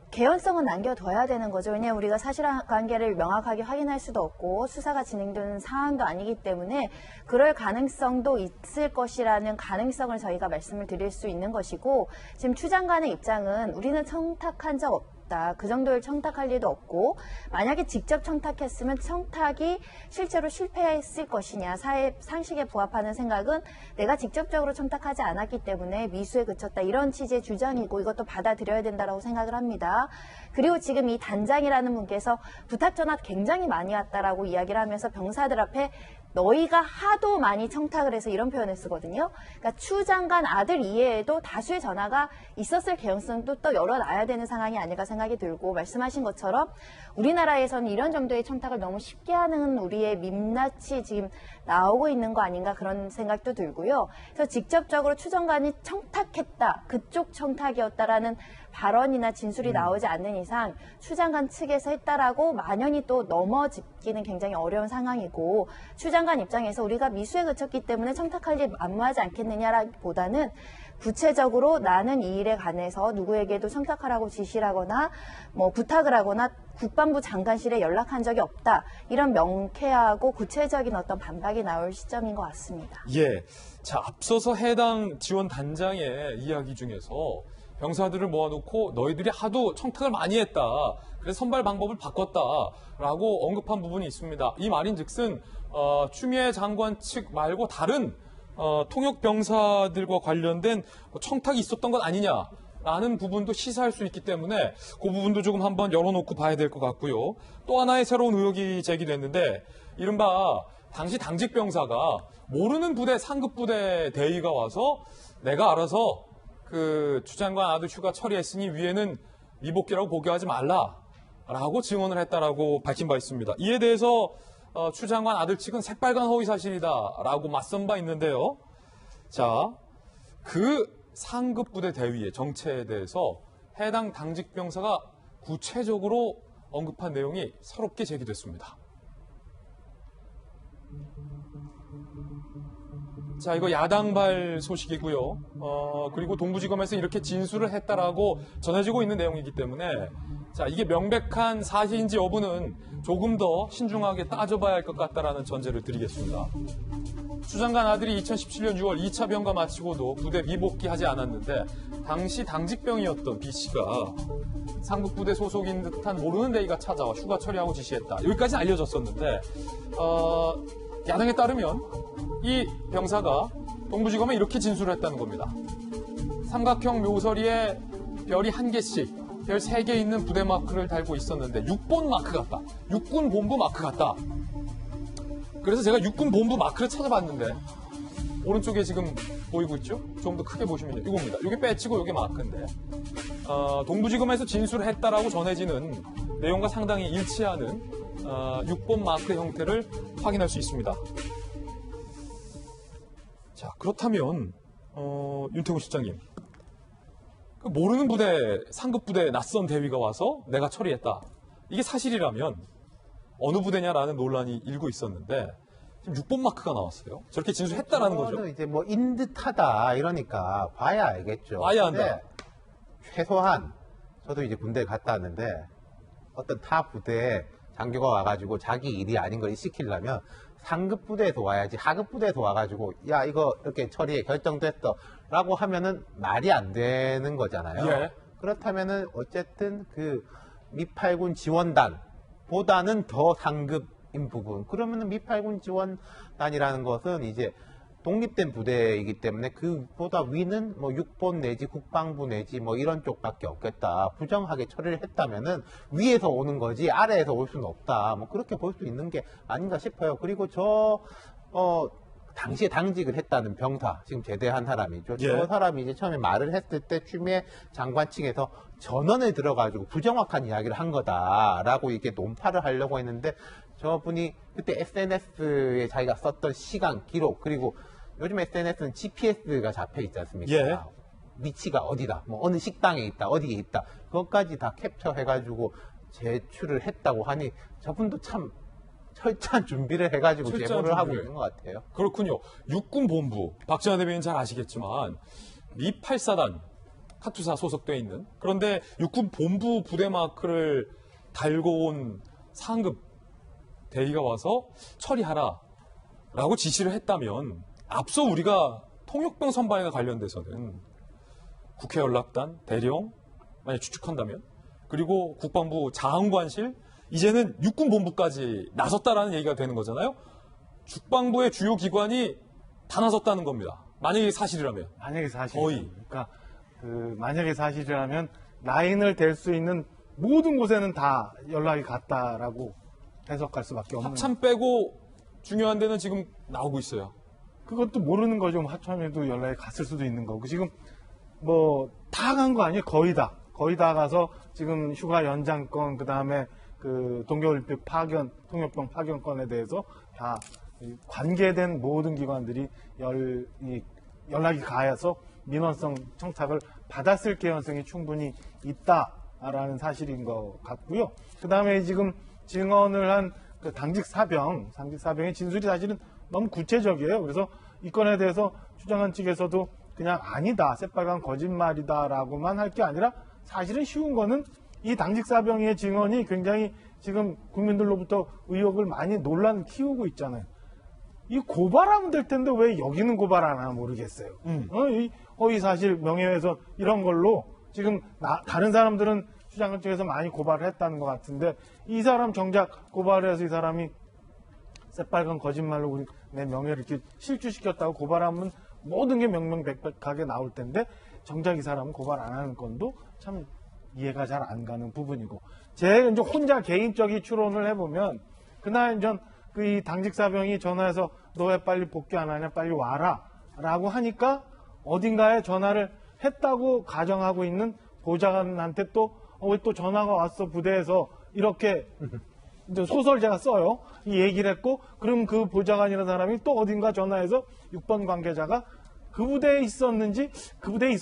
개연성은 남겨둬야 되는 거죠. 왜냐하면 우리가 사실관계를 명확하게 확인할 수도 없고 수사가 진행되는 상황도 아니기 때문에 그럴 가능성도 있을 것이라는 가능성을 저희가 말씀을 드릴 수 있는 것이고 지금 추 장관의 입장은 우리는 청탁한 적 없다. 그 정도를 청탁할 리도 없고 만약에 직접 청탁했으면 청탁이 실제로 실패했을 것이냐 사회 상식에 부합하는 생각은 내가 직접적으로 청탁하지 않았기 때문에 미수에 그쳤다 이런 취지의 주장이고 이것도 받아들여야 된다고 생각을 합니다. 그리고 지금 이 단장이라는 분께서 부탁 전화 굉장히 많이 왔다라고 이야기를 하면서 병사들 앞에 너희가 하도 많이 청탁을 해서 이런 표현을 쓰거든요. 그러니까 추 장관 아들 이외에도 다수의 전화가 있었을 개연성도 또 열어놔야 되는 상황이 아닐까 생각이 들고 말씀하신 것처럼 우리나라에서는 이런 정도의 청탁을 너무 쉽게 하는 우리의 민낯이 지금 나오고 있는 거 아닌가 그런 생각도 들고요. 그래서 직접적으로 추 장관이 청탁했다, 그쪽 청탁이었다라는 발언이나 진술이 나오지 않는 이상 추 장관 측에서 했다라고 만연히 또 넘어짚기는 굉장히 어려운 상황이고 추 장관 입장에서 우리가 미수에 그쳤기 때문에 청탁할 일 만무하지 않겠느냐보다는 구체적으로 나는 이 일에 관해서 누구에게도 청탁하라고 지시를 하거나 뭐 부탁을 하거나 국방부 장관실에 연락한 적이 없다. 이런 명쾌하고 구체적인 어떤 반박이 나올 시점인 것 같습니다. 예. 자, 앞서서 해당 지원단장의 이야기 중에서 병사들을 모아놓고 너희들이 하도 청탁을 많이 했다. 그래서 선발 방법을 바꿨다라고 언급한 부분이 있습니다. 이 말인즉슨 추미애 장관 측 말고 다른 통역 병사들과 관련된 청탁이 있었던 것 아니냐라는 부분도 시사할 수 있기 때문에 그 부분도 조금 한번 열어놓고 봐야 될 것 같고요. 또 하나의 새로운 의혹이 제기됐는데 이른바 당시 당직 병사가 모르는 부대 상급 부대 대위가 와서 내가 알아서 그 추 장관 아들 휴가 처리했으니 위에는 미복귀라고 보고하지 말라라고 증언을 했다라고 밝힌 바 있습니다. 이에 대해서 추 장관 아들 측은 새빨간 허위 사실이다라고 맞선 바 있는데요. 자, 그 상급 부대 대위의 정체에 대해서 해당 당직 병사가 구체적으로 언급한 내용이 새롭게 제기됐습니다. 자, 이거 야당발 소식이고요. 그리고 동부지검에서 이렇게 진술을 했다라고 전해지고 있는 내용이기 때문에 자, 이게 명백한 사실인지 여부는 조금 더 신중하게 따져봐야 할 것 같다라는 전제를 드리겠습니다. 추 장관 아들이 2017년 6월 2차 병가 마치고도 부대 미복귀하지 않았는데 당시 당직병이었던 B 씨가 상급 부대 소속인 듯한 모르는 대위가 찾아와 휴가 처리하고 지시했다. 여기까지는 알려졌었는데 야당에 따르면 이 병사가 동부지검에 이렇게 진술을 했다는 겁니다. 삼각형 묘서리에 별이 1개씩 별 3개 있는 부대 마크를 달고 있었는데 육본 마크 같다. 육군 본부 마크 같다. 그래서 제가 육군 본부 마크를 찾아봤는데 오른쪽에 지금 보이고 있죠? 좀 더 크게 보시면 이겁니다. 이게 배치고 이게 마크인데 동부지검에서 진술을 했다라고 전해지는 내용과 상당히 일치하는 육본 마크 형태를 확인할 수 있습니다. 자, 그렇다면 윤태곤 실장님, 모르는 부대, 상급 부대 낯선 대위가 와서 내가 처리했다. 이게 사실이라면 어느 부대냐라는 논란이 일고 있었는데 지금 6번 마크가 나왔어요. 저렇게 진술했다라는 거죠. 저는 이제 뭐 인듯하다 이러니까 봐야 알겠죠. 봐야 한다. 근데 최소한 저도 이제 군대에 갔다 왔는데 어떤 타 부대에 장교가 와가지고 자기 일이 아닌 걸 시키려면 상급 부대에서 와야지 하급 부대에서 와가지고 야 이거 이렇게 처리해 결정됐어 라고 하면은 말이 안 되는 거잖아요. 예. 그렇다면은 어쨌든 그 미8군 지원단보다는 더 상급인 부분. 그러면은 미8군 지원단이라는 것은 이제 독립된 부대이기 때문에 그보다 위는 뭐 육본 내지 국방부 내지 뭐 이런 쪽밖에 없겠다. 부정하게 처리를 했다면은 위에서 오는 거지 아래에서 올 수는 없다. 뭐 그렇게 볼 수 있는 게 아닌가 싶어요. 그리고 당시에 당직을 했다는 병사, 지금 제대한 사람이죠. 예. 저 사람이 이제 처음에 말을 했을 때 추미애 장관 측에서 전원에 들어가지고 부정확한 이야기를 한 거다라고 이렇게 논파를 하려고 했는데 저분이 그때 SNS에 자기가 썼던 시간, 기록, 그리고 요즘 SNS는 GPS가 잡혀 있지 않습니까? 예. 위치가 어디다, 뭐 어느 식당에 있다, 어디에 있다, 그것까지 다 캡처해가지고 제출을 했다고 하니 저분도 참 철저한 준비를 해가지고 철저한 제보를 하고 준비를. 있는 것 같아요. 그렇군요. 육군본부, 박지원 대변인 잘 아시겠지만 미8사단 카투사 소속돼 있는, 그런데 육군본부 부대 마크를 달고 온 상급 대위가 와서 처리하라라고 지시를 했다면 앞서 우리가 통역병 선발과 관련돼서는 국회 연락단, 대령 만약 추측한다면, 그리고 국방부 장관실, 이제는 육군본부까지 나섰다라는 얘기가 되는 거잖아요. 국방부의 주요 기관이 다 나섰다는 겁니다. 만약에 사실이라면. 만약에 사실. 거의. 그러니까 만약에 사실이라면 라인을 댈 수 있는 모든 곳에는 다 연락이 갔다라고 해석할 수밖에 없는. 합참 빼고 중요한 데는 지금 나오고 있어요. 그것도 모르는 거죠. 뭐 합참에도 연락이 갔을 수도 있는 거고. 지금 뭐 다 간 거 아니에요? 거의 다. 거의 다 가서 지금 휴가 연장권, 그 다음에 그 동계올림픽 파견, 통역병 파견권에 대해서 다 관계된 모든 기관들이 연락이 가서 민원성 청탁을 받았을 개연성이 충분히 있다라는 사실인 것 같고요. 그 다음에 지금 증언을 한 그 당직 사병의 진술이 사실은 너무 구체적이에요. 그래서 이 건에 대해서 추정한 측에서도 그냥 아니다, 새빨간 거짓말이다라고만 할 게 아니라 사실은 쉬운 거는 이 당직 사병의 증언이 굉장히 지금 국민들로부터 의혹을 많이 논란 키우고 있잖아요. 이 고발하면 될 텐데 왜 여기는 고발 안 하나 모르겠어요. 이 허위 사실 명예훼손 이런 걸로 지금 다른 사람들은 추장관 측에서 많이 고발을 했다는 것 같은데 이 사람 정작 고발을 해서 이 사람이 새빨간 거짓말로 우리 내 명예를 이렇게 실추시켰다고 고발하면 모든 게 명명백백하게 나올 텐데 정작 이 사람은 고발 안 하는 건도 참 이해가 잘 안 가는 부분이고, 제 이제 혼자 개인적인 추론을 해보면 그날 전 그 당직 사병이 전화해서 너 왜 빨리 복귀 안 하냐, 빨리 와라라고 하니까 어딘가에 전화를 했다고 가정하고 있는 보좌관한테 또 왜 또 전화가 왔어 부대에서 이렇게 이제 소설 제가 써요. 이 얘기를 했고, 그럼 그 보좌관이라는 사람이 또 어딘가 전화해서 6번 관계자가 그 부대에 있었는지, 그 부대에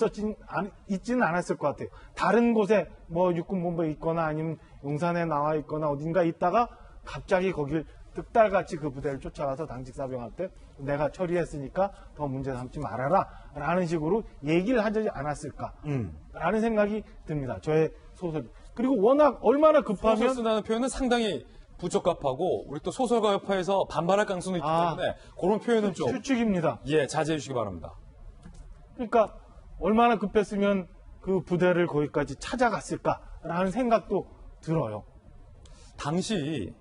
있지는 않았을 것 같아요. 다른 곳에 뭐 육군본부에 있거나 아니면 용산에 나와 있거나 어딘가 있다가 갑자기 거길 득달같이 그 부대를 쫓아가서 당직사병한테 내가 처리했으니까 더 문제 삼지 말아라 라는 식으로 얘기를 하지 않았을까 라는 생각이 듭니다. 저의 소설. 그리고 워낙 얼마나 급하면 소설 쓰다는 표현은 상당히 부적합하고 우리 또 소설가 협회에서 반발할 가능성도 있기 때문에 그런 표현은 좀 추측입니다. 자제해 주시기 바랍니다. 그러니까 얼마나 급했으면 그 부대를 거기까지 찾아갔을까라는 생각도 들어요. 당시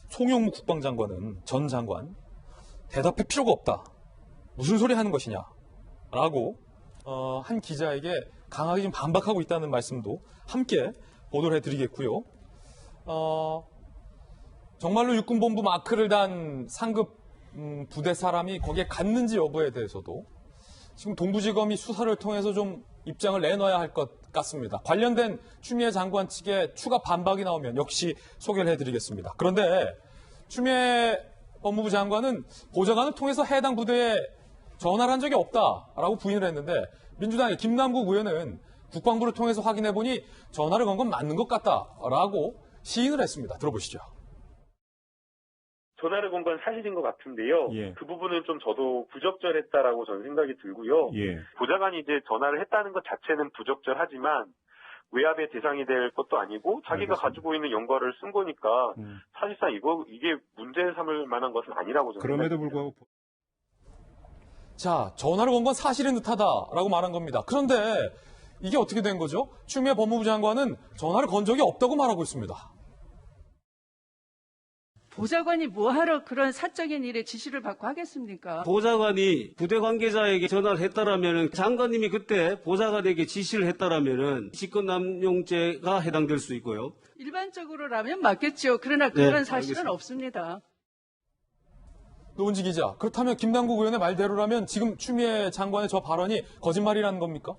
송영무 국방장관은 전 장관 대답할 필요가 없다. 무슨 소리 하는 것이냐? 라고 한 기자에게 강하게 좀 반박하고 있다는 말씀도 함께 보도를 해드리겠고요. 정말로 육군본부 마크를 단 상급 부대 사람이 거기에 갔는지 여부에 대해서도 지금 동부지검이 수사를 통해서 좀 입장을 내놔야 할 것 같습니다. 관련된 추미애 장관 측의 추가 반박이 나오면 역시 소개를 해드리겠습니다. 그런데 추미애 법무부 장관은 보좌관을 통해서 해당 부대에 전화를 한 적이 없다라고 부인을 했는데, 민주당의 김남국 의원은 국방부를 통해서 확인해보니 전화를 건 건 맞는 것 같다라고 시인을 했습니다. 들어보시죠. 전화를 건 건 사실인 것 같은데요. 예. 그 부분은 좀 저도 부적절했다라고 저는 생각이 들고요. 예. 보좌관이 이제 전화를 했다는 것 자체는 부적절하지만 외압의 대상이 될 것도 아니고 자기가 알겠습니다. 가지고 있는 연가를 쓴 거니까 사실상 이게 문제 삼을 만한 것은 아니라고 저는 그럼에도 생각합니다. 불구하고 자, 전화를 건 건 사실인 듯하다라고 말한 겁니다. 그런데 이게 어떻게 된 거죠? 추미애 법무부 장관은 전화를 건 적이 없다고 말하고 있습니다. 보좌관이 뭐하러 그런 사적인 일에 지시를 받고 하겠습니까? 보좌관이 부대 관계자에게 전화를 했다라면 장관님이 그때 보좌관에게 지시를 했다라면 직권남용죄가 해당될 수 있고요. 일반적으로라면 맞겠죠. 그러나 그런 네, 사실은 알겠습니다. 없습니다. 노은지 기자, 그렇다면 김남국 의원의 말대로라면 지금 추미애 장관의 저 발언이 거짓말이라는 겁니까?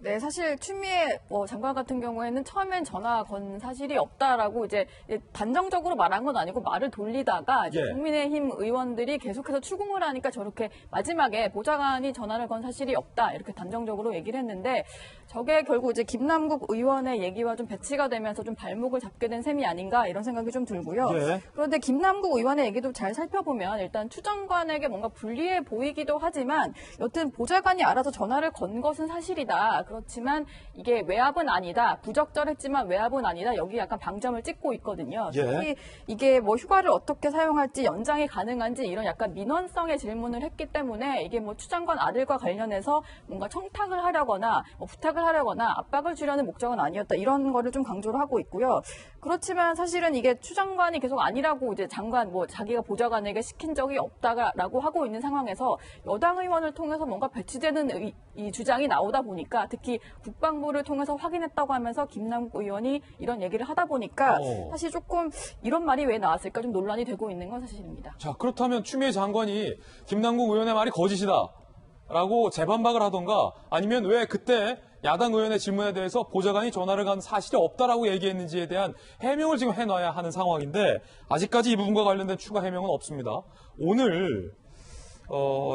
네, 사실 추미애 장관 같은 경우에는 처음엔 전화 건 사실이 없다라고 이제 단정적으로 말한 건 아니고 말을 돌리다가 이제 예. 국민의힘 의원들이 계속해서 추궁을 하니까 저렇게 마지막에 보좌관이 전화를 건 사실이 없다 이렇게 단정적으로 얘기를 했는데 저게 결국 이제 김남국 의원의 얘기와 좀 배치가 되면서 좀 발목을 잡게 된 셈이 아닌가 이런 생각이 좀 들고요. 예. 그런데 김남국 의원의 얘기도 잘 살펴보면 일단 추 장관에게 뭔가 불리해 보이기도 하지만 여튼 보좌관이 알아서 전화를 건 것은 사실이다. 그렇지만 이게 외압은 아니다. 부적절했지만 외압은 아니다. 여기 약간 방점을 찍고 있거든요. 예. 특히 이게 뭐 휴가를 어떻게 사용할지 연장이 가능한지 이런 약간 민원성의 질문을 했기 때문에 이게 뭐 추 장관 아들과 관련해서 뭔가 청탁을 하려거나 뭐 부탁을 하려거나 압박을 주려는 목적은 아니었다. 이런 거를 좀 강조를 하고 있고요. 그렇지만 사실은 이게 추 장관이 계속 아니라고 이제 장관 뭐 자기가 보좌관에게 시킨 적이 없다라고 하고 있는 상황에서 여당 의원을 통해서 뭔가 배치되는 이 주장이 나오다 보니까 특히 국방부를 통해서 확인했다고 하면서 김남국 의원이 이런 얘기를 하다 보니까 사실 조금 이런 말이 왜 나왔을까 좀 논란이 되고 있는 건 사실입니다. 자, 그렇다면 추미애 장관이 김남국 의원의 말이 거짓이다라고 재반박을 하던가 아니면 왜 그때 야당 의원의 질문에 대해서 보좌관이 전화를 간 사실이 없다라고 얘기했는지에 대한 해명을 지금 해놔야 하는 상황인데 아직까지 이 부분과 관련된 추가 해명은 없습니다. 오늘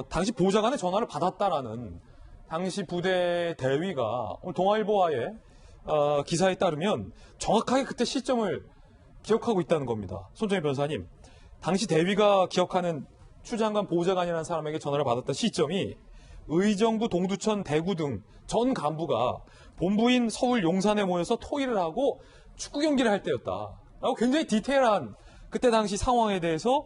당시 보좌관의 전화를 받았다라는 당시 부대 대위가 오늘 동아일보와의 기사에 따르면 정확하게 그때 시점을 기억하고 있다는 겁니다. 손정희 변호사님, 당시 대위가 기억하는 추 장관 보좌관이라는 사람에게 전화를 받았던 시점이 의정부, 동두천, 대구 등 전 간부가 본부인 서울 용산에 모여서 토의를 하고 축구 경기를 할 때였다라고 굉장히 디테일한 그때 당시 상황에 대해서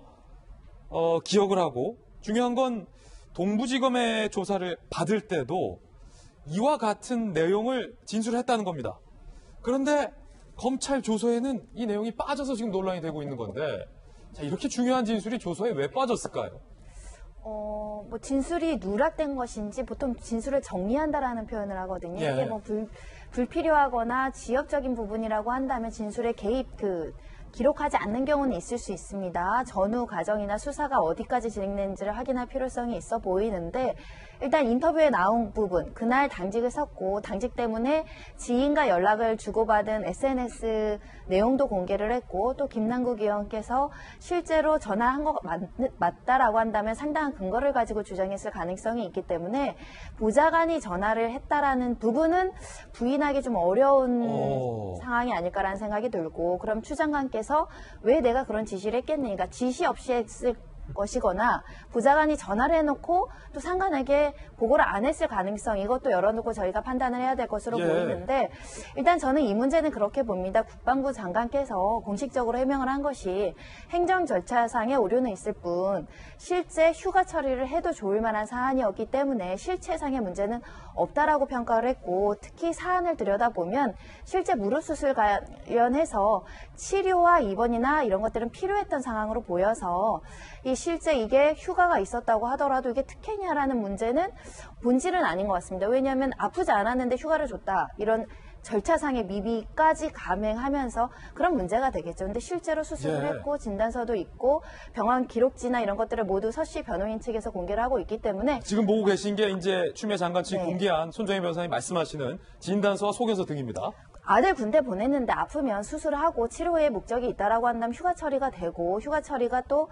기억을 하고 중요한 건 동부지검의 조사를 받을 때도 이와 같은 내용을 진술했다는 겁니다. 그런데 검찰 조서에는 이 내용이 빠져서 지금 논란이 되고 있는 건데 자, 이렇게 중요한 진술이 조서에 왜 빠졌을까요? 뭐 진술이 누락된 것인지 보통 진술을 정리한다라는 표현을 하거든요. 예. 이게 뭐 불필요하거나 지역적인 부분이라고 한다면 진술에 기록하지 않는 경우는 있을 수 있습니다. 전후 과정이나 수사가 어디까지 진행됐는지를 확인할 필요성이 있어 보이는데 일단 인터뷰에 나온 부분, 그날 당직을 섰고 당직 때문에 지인과 연락을 주고받은 SNS 내용도 공개를 했고 또 김남국 의원께서 실제로 전화한 거 맞다라고 한다면 상당한 근거를 가지고 주장했을 가능성이 있기 때문에 보좌관이 전화를 했다라는 부분은 부인하기 좀 어려운 상황이 아닐까라는 생각이 들고 그럼 추 장관께서 왜 내가 그런 지시를 했겠니? 그러니까 지시 없이 했을 것이거나 보좌관이 전화를 해놓고 또 상관에게 보고를 안 했을 가능성 이것도 열어놓고 저희가 판단을 해야 될 것으로 보이는데 일단 저는 이 문제는 그렇게 봅니다. 국방부 장관께서 공식적으로 해명을 한 것이 행정 절차상의 오류는 있을 뿐 실제 휴가 처리를 해도 좋을 만한 사안이었기 때문에 실체상의 문제는 없다라고 평가를 했고 특히 사안을 들여다보면 실제 무릎 수술 관련해서 치료와 입원이나 이런 것들은 필요했던 상황으로 보여서 이 실제 이게 휴가가 있었다고 하더라도 이게 특혜냐라는 문제는 본질은 아닌 것 같습니다. 왜냐하면 아프지 않았는데 휴가를 줬다. 이런 절차상의 미비까지 감행하면서 그런 문제가 되겠죠. 근데 실제로 수술을 했고 진단서도 있고 병원 기록지나 이런 것들을 모두 서씨 변호인 측에서 공개를 하고 있기 때문에 지금 보고 계신 게 이제 추미애 장관 측이 공개한 손정희 변호사님 말씀하시는 진단서와 소견서 등입니다. 아들 군대 보냈는데 아프면 수술을 하고 치료의 목적이 있다라고 한다면 휴가 처리가 되고 휴가 처리가 또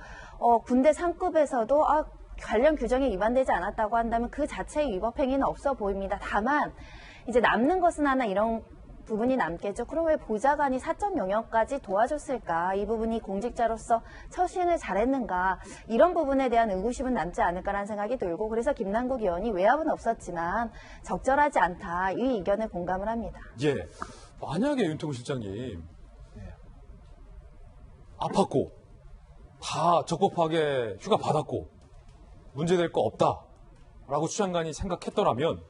군대 상급에서도 관련 규정에 위반되지 않았다고 한다면 그 자체의 위법 행위는 없어 보입니다. 다만 이제 남는 것은 하나 이런 부분이 남겠죠. 그럼 왜 보좌관이 사적 영역까지 도와줬을까? 이 부분이 공직자로서 처신을 잘했는가? 이런 부분에 대한 의구심은 남지 않을까라는 생각이 들고, 그래서 김남국 의원이 외압은 없었지만 적절하지 않다, 이 의견에 공감을 합니다. 예. 만약에 윤태구 실장님 아팠고 다 적법하게 휴가 받았고 문제될 거 없다라고 추장관이 생각했더라면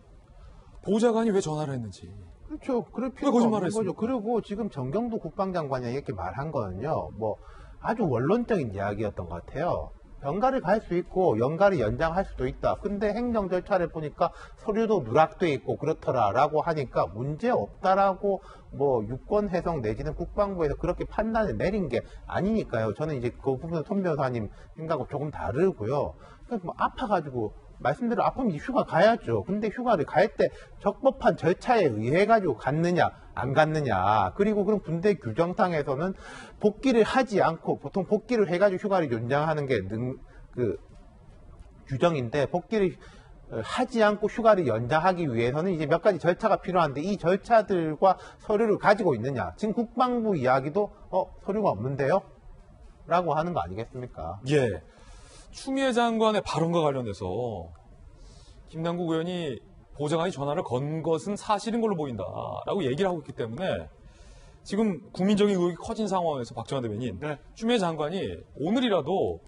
보좌관이 왜 전화를 했는지. 그렇죠. 그럴 왜 필요가 거짓말을 없는 거죠. 그리고 지금 정경도 국방장관이 이렇게 말한 거는요, 뭐 아주 원론적인 이야기였던 것 같아요. 병가를 갈 수 있고 연가를 연장할 수도 있다. 근데 행정 절차를 보니까 서류도 누락돼 있고 그렇더라라고 하니까 문제 없다라고 뭐 유권 해석 내지는 국방부에서 그렇게 판단을 내린 게 아니니까요. 저는 이제 그 부분은 손 변호사님 생각하고 조금 다르고요. 그러니까 뭐 아파가지고 말씀대로 아프면 휴가 가야죠. 근데 휴가를 갈 때 적법한 절차에 의해 가지고 갔느냐 안 갔느냐. 그리고 그럼 군대 규정상에서는 복귀를 하지 않고 보통 복귀를 해가지고 휴가를 연장하는 게 규정인데, 복귀를 하지 않고 휴가를 연장하기 위해서는 이제 몇 가지 절차가 필요한데 이 절차들과 서류를 가지고 있느냐. 지금 국방부 이야기도 서류가 없는데요? 라고 하는 거 아니겠습니까? 예. 추미애 장관의 발언과 관련해서 김남국 의원이 보좌관이 전화를 건 것은 사실인 걸로 보인다라고 얘기를 하고 있기 때문에 지금 국민적인 의혹이 커진 상황에서 박정환 대변인, 추미애 장관이 오늘이라도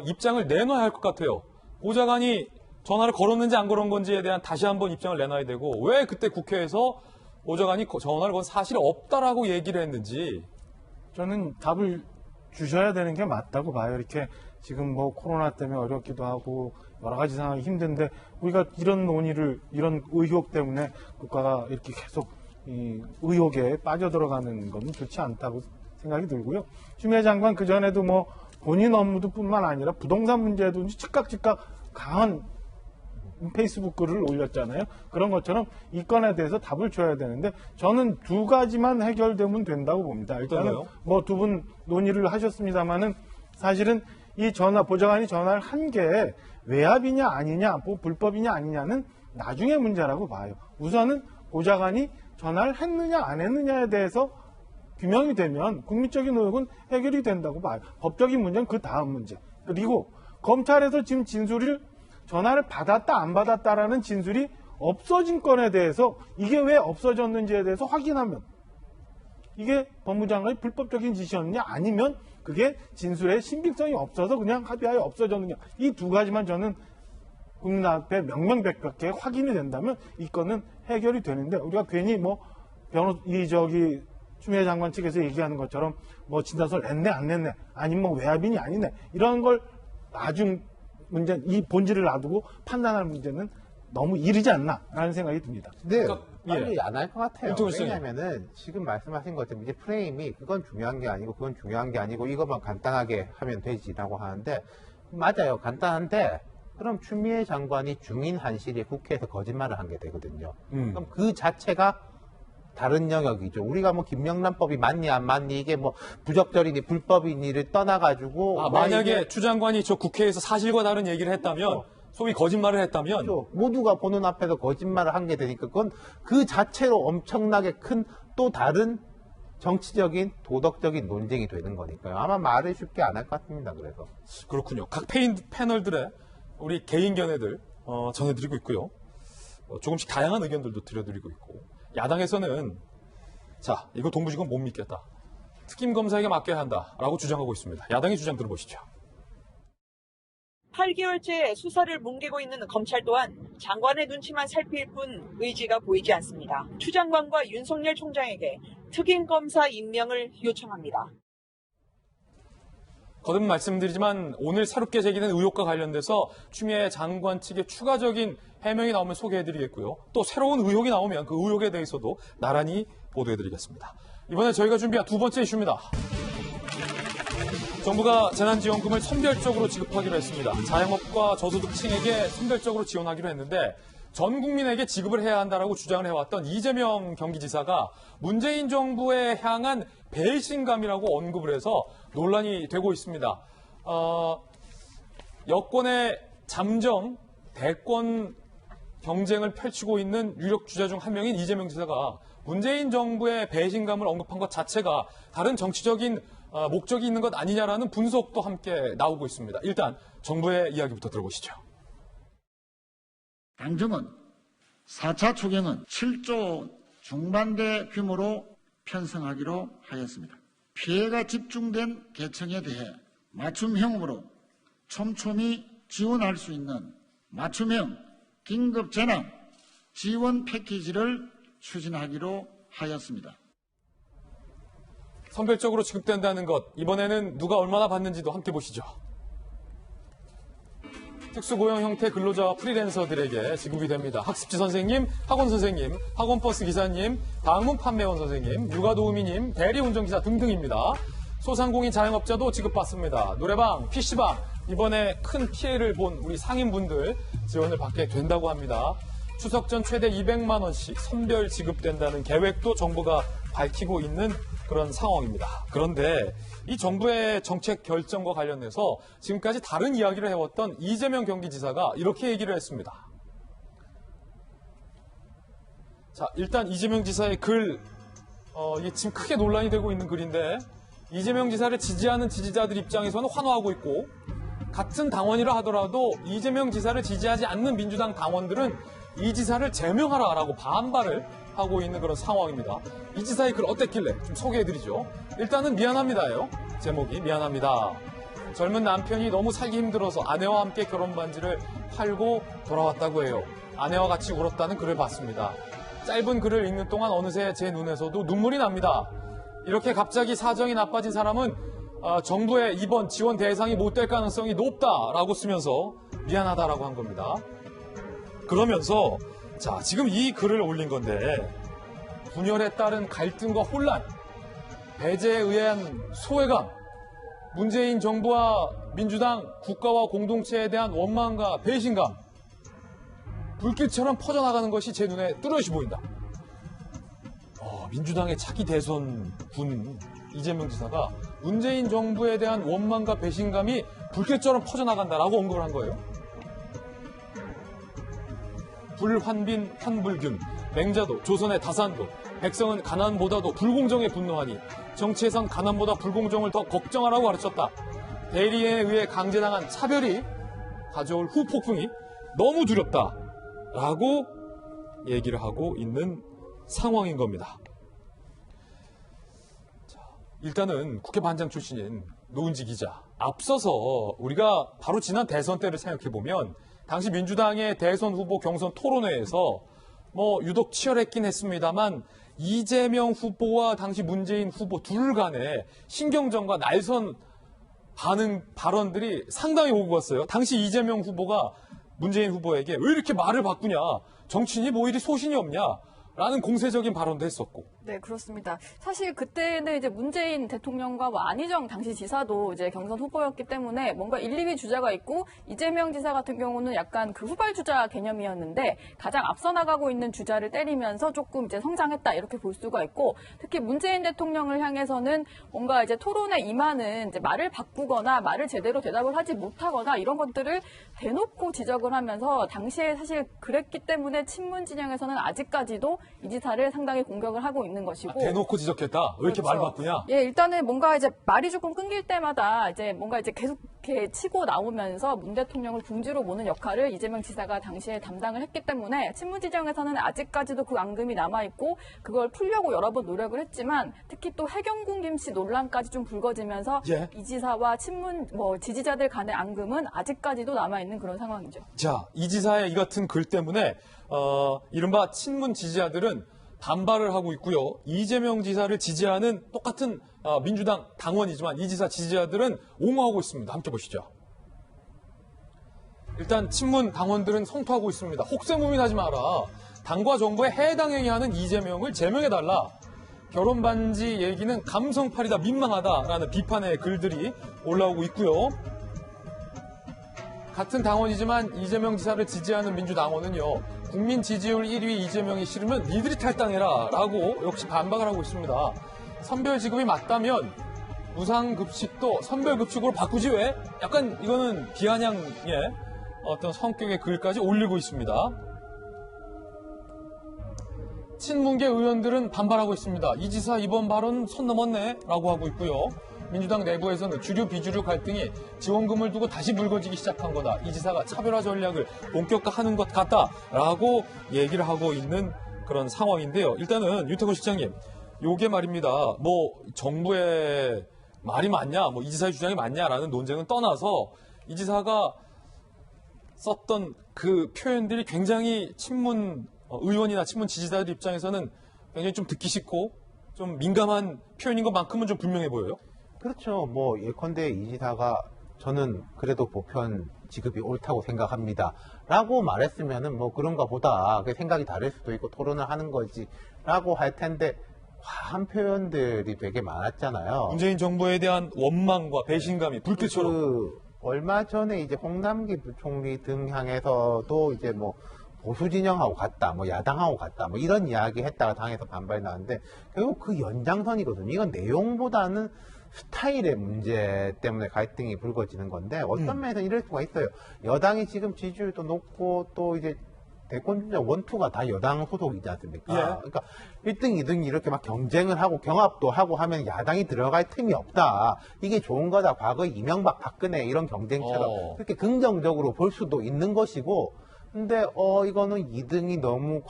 입장을 내놔야 할 것 같아요. 보좌관이 전화를 걸었는지 안 걸은 건지에 대한 다시 한번 입장을 내놔야 되고, 왜 그때 국회에서 보좌관이 전화를 건 사실이 없다라고 얘기를 했는지. 저는 답을 주셔야 되는 게 맞다고 봐요. 이렇게 지금 뭐 코로나 때문에 어렵기도 하고 여러 가지 상황이 힘든데 우리가 이런 논의를, 이런 의혹 때문에 국가가 이렇게 계속 이 의혹에 빠져들어가는 건 좋지 않다고 생각이 들고요. 추미애 장관 그전에도 뭐 본인 업무도 뿐만 아니라 부동산 문제도 즉각 강한 페이스북 글을 올렸잖아요. 그런 것처럼 이 건에 대해서 답을 줘야 되는데 저는 두 가지만 해결되면 된다고 봅니다. 일단은 뭐 두 분 논의를 하셨습니다만은 사실은 이 보좌관이 전화를 한 게 외압이냐 아니냐, 뭐 불법이냐 아니냐는 나중에 문제라고 봐요. 우선은 보좌관이 전화를 했느냐 안 했느냐에 대해서 규명이 되면 국민적인 의혹은 해결이 된다고 봐요. 법적인 문제는 그 다음 문제. 그리고 검찰에서 지금 전화를 받았다 안 받았다라는 진술이 없어진 건에 대해서 이게 왜 없어졌는지에 대해서 확인하면 이게 법무장관의 불법적인 지시였느냐 아니면 그게 진술의 신빙성이 없어서 그냥 합의하에 없어졌느냐, 이 두 가지만 저는 국민 앞에 명명백백하게 확인이 된다면 이 건은 해결이 되는데, 우리가 괜히 뭐 추미애 장관 측에서 얘기하는 것처럼 뭐 진단서를 냈네 안 냈네 아니면 뭐 외압이니 아니네 이런 걸 나중 문제, 이 본질을 놔두고 판단할 문제는 너무 이르지 않나라는 생각이 듭니다. 네, 빨리 안 할 것 같아요. 윤태구 왜냐하면은 지금 말씀하신 것처럼 이제 프레임이 그건 중요한 게 아니고 그건 중요한 게 아니고 이것만 간단하게 하면 되지라고 하는데, 맞아요. 간단한데 그럼 추미애 장관이 중인 한실에 국회에서 거짓말을 한 게 되거든요. 그럼 그 자체가 다른 영역이죠. 우리가 뭐 김영란법이 맞니 안 맞니 이게 뭐 부적절이니 불법이니를 떠나가지고 만약에 추 장관이 저 국회에서 사실과 다른 얘기를 했다면, 소위 거짓말을 했다면, 그렇죠. 모두가 보는 앞에서 거짓말을 한 게 되니까 그건 그 자체로 엄청나게 큰 또 다른 정치적인 도덕적인 논쟁이 되는 거니까요. 아마 말을 쉽게 안 할 것 같습니다. 그래서 그렇군요. 각 패널들의 우리 개인 견해들 전해드리고 있고요. 조금씩 다양한 의견들도 들려드리고 있고, 야당에서는 자, 이거 동부지검 못 믿겠다, 특임 검사에게 맡겨야 한다라고 주장하고 있습니다. 야당의 주장 들어보시죠. 8개월째 수사를 뭉개고 있는 검찰 또한 장관의 눈치만 살필 뿐 의지가 보이지 않습니다. 추 장관과 윤석열 총장에게 특임검사 임명을 요청합니다. 거듭 말씀드리지만 오늘 새롭게 제기된 의혹과 관련돼서 추미애 장관 측의 추가적인 해명이 나오면 소개해드리겠고요. 또 새로운 의혹이 나오면 그 의혹에 대해서도 나란히 보도해드리겠습니다. 이번에 저희가 준비한 두 번째 이슈입니다. 정부가 재난지원금을 선별적으로 지급하기로 했습니다. 자영업과 저소득층에게 선별적으로 지원하기로 했는데 전 국민에게 지급을 해야 한다라고 주장을 해왔던 이재명 경기지사가 문재인 정부에 향한 배신감이라고 언급을 해서 논란이 되고 있습니다. 여권의 잠정 대권 경쟁을 펼치고 있는 유력 주자 중 한 명인 이재명 지사가 문재인 정부의 배신감을 언급한 것 자체가 다른 정치적인 목적이 있는 것 아니냐라는 분석도 함께 나오고 있습니다. 일단 정부의 이야기부터 들어보시죠. 당정은 4차 추경은 7조 중반대 규모로 편성하기로 하였습니다. 피해가 집중된 계층에 대해 맞춤형으로 촘촘히 지원할 수 있는 맞춤형 긴급재난 지원 패키지를 추진하기로 하였습니다. 선별적으로 지급된다는 것, 이번에는 누가 얼마나 받는지도 함께 보시죠. 특수고용 형태 근로자와 프리랜서들에게 지급이 됩니다. 학습지 선생님, 학원 선생님, 학원버스 기사님, 방문 판매원 선생님, 육아도우미님, 대리운전기사 등등입니다. 소상공인 자영업자도 지급받습니다. 노래방, PC방, 이번에 큰 피해를 본 우리 상인분들 지원을 받게 된다고 합니다. 추석 전 최대 200만 원씩 선별 지급된다는 계획도 정부가 밝히고 있는 그런 상황입니다. 그런데 이 정부의 정책 결정과 관련해서 지금까지 다른 이야기를 해왔던 이재명 경기지사가 이렇게 얘기를 했습니다. 자, 일단 이재명 지사의 글, 이게 지금 크게 논란이 되고 있는 글인데 이재명 지사를 지지하는 지지자들 입장에서는 환호하고 있고 같은 당원이라 하더라도 이재명 지사를 지지하지 않는 민주당 당원들은 이 지사를 제명하라라고 반발을 하고 있는 그런 상황입니다. 이 지사의 글 어땠길래 좀 소개해드리죠. 일단은 미안합니다예요. 제목이 미안합니다. 젊은 남편이 너무 살기 힘들어서 아내와 함께 결혼 반지를 팔고 돌아왔다고 해요. 아내와 같이 울었다는 글을 봤습니다. 짧은 글을 읽는 동안 어느새 제 눈에서도 눈물이 납니다. 이렇게 갑자기 사정이 나빠진 사람은 정부의 이번 지원 대상이 못 될 가능성이 높다라고 쓰면서 미안하다라고 한 겁니다. 그러면서 자, 지금 이 글을 올린 건데 분열에 따른 갈등과 혼란, 배제에 의한 소외감, 문재인 정부와 민주당 국가와 공동체에 대한 원망과 배신감, 불길처럼 퍼져나가는 것이 제 눈에 뚜렷이 보인다. 민주당의 차기 대선 군 이재명 지사가 문재인 정부에 대한 원망과 배신감이 불길처럼 퍼져나간다라고 언급을 한 거예요. 불환빈 환불균, 맹자도 조선의 다산도, 백성은 가난보다도 불공정에 분노하니 정치에선 가난보다 불공정을 더 걱정하라고 가르쳤다. 대리인에 의해 강제당한 차별이 가져올 후폭풍이 너무 두렵다라고 얘기를 하고 있는 상황인 겁니다. 자, 일단은 국회 반장 출신인 노은지 기자, 앞서서 우리가 바로 지난 대선 때를 생각해보면 당시 민주당의 대선 후보 경선 토론회에서 유독 치열했긴 했습니다만 이재명 후보와 당시 문재인 후보 둘 간의 신경전과 날선 발언들이 상당히 오고 갔어요. 당시 이재명 후보가 문재인 후보에게 왜 이렇게 말을 바꾸냐, 정치인이 뭐 이리 소신이 없냐 라는 공세적인 발언도 했었고. 네, 그렇습니다. 사실 그때는 이제 문재인 대통령과 안희정 당시 지사도 이제 경선 후보였기 때문에 뭔가 1, 2위 주자가 있고 이재명 지사 같은 경우는 약간 그 후발 주자 개념이었는데 가장 앞서 나가고 있는 주자를 때리면서 조금 이제 성장했다 이렇게 볼 수가 있고, 특히 문재인 대통령을 향해서는 뭔가 이제 토론에 임하는 이제 말을 바꾸거나 말을 제대로 대답을 하지 못하거나 이런 것들을 대놓고 지적을 하면서 당시에 사실 그랬기 때문에 친문 진영에서는 아직까지도 이 지사를 상당히 공격을 하고 있는 것이고. 대놓고 지적했다? 왜 이렇게 그렇죠. 말 바꾸냐? 예, 일단은 뭔가 이제 말이 조금 끊길 때마다 이제 뭔가 이제 계속 이렇게 치고 나오면서 문 대통령을 궁지로 모는 역할을 이재명 지사가 당시에 담당을 했기 때문에 친문 진영에서는 아직까지도 그 앙금이 남아있고 그걸 풀려고 여러 번 노력을 했지만 특히 또 해경궁 김씨 논란까지 좀 불거지면서 예. 이 지사와 친문 지지자들 간의 앙금은 아직까지도 남아있는 그런 상황이죠. 자, 이 지사의 이 같은 글 때문에 이른바 친문 지지자들은 반발을 하고 있고요. 이재명 지사를 지지하는 똑같은 민주당 당원이지만 이 지사 지지자들은 옹호하고 있습니다. 함께 보시죠. 일단 친문 당원들은 성토하고 있습니다. 혹세무민하지 마라. 당과 정부에 해당 행위하는 이재명을 제명해달라. 결혼반지 얘기는 감성팔이다, 민망하다라는 비판의 글들이 올라오고 있고요. 같은 당원이지만 이재명 지사를 지지하는 민주당원은요, 국민 지지율 1위 이재명이 싫으면 니들이 탈당해라 라고 역시 반박을 하고 있습니다. 선별지급이 맞다면 무상급식도 선별급식으로 바꾸지 왜? 약간 이거는 비아냥의 어떤 성격의 글까지 올리고 있습니다. 친문계 의원들은 반발하고 있습니다. 이 지사 이번 발언 선 넘었네 라고 하고 있고요. 민주당 내부에서는 주류 비주류 갈등이 지원금을 두고 다시 불거지기 시작한 거다. 이 지사가 차별화 전략을 본격화하는 것 같다라고 얘기를 하고 있는 그런 상황인데요. 일단은 유태권 실장님, 요게 말입니다. 뭐 정부의 말이 맞냐, 뭐 이 지사의 주장이 맞냐라는 논쟁은 떠나서 이 지사가 썼던 그 표현들이 굉장히 친문 의원이나 친문 지지자들 입장에서는 굉장히 좀 듣기 싫고 좀 민감한 표현인 것만큼은 좀 분명해 보여요. 그렇죠. 뭐 예컨대 이 지사가 저는 그래도 보편 지급이 옳다고 생각합니다. 라고 말했으면은 뭐 그런가 보다. 그 생각이 다를 수도 있고 토론을 하는 거지. 라고 할 텐데 과한 표현들이 되게 많았잖아요. 문재인 정부에 대한 원망과 배신감이 불빛처럼. 얼마 전에 이제 홍남기 부총리 등 향해서도 이제 뭐 보수 진영하고 같다, 뭐 야당하고 같다, 뭐 이런 이야기 했다가 당에서 반발이 나왔는데 결국 그 연장선이거든요. 이건 내용보다는 스타일의 문제 때문에 갈등이 불거지는 건데 어떤 면에서 이럴 수가 있어요. 여당이 지금 지지율도 높고 또 이제 대권 주자 원투가 다 여당 소속이지 않습니까? 예. 그러니까 1등, 2등이 이렇게 막 경쟁을 하고 경합도 하고 하면 야당이 들어갈 틈이 없다. 이게 좋은 거다. 과거 이명박, 박근혜 이런 경쟁처럼 그렇게 긍정적으로 볼 수도 있는 것이고 근데 이거는 2등이 너무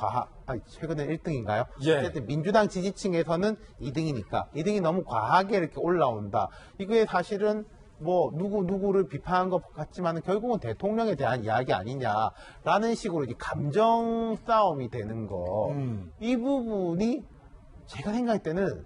최근에 1등인가요? 예. 어쨌든 민주당 지지층에서는 2등이니까 2등이 너무 과하게 이렇게 올라온다. 이게 사실은 뭐 누구를 비판한 것 같지만 결국은 대통령에 대한 이야기 아니냐라는 식으로 이제 감정 싸움이 되는 거. 이 부분이 제가 생각할 때는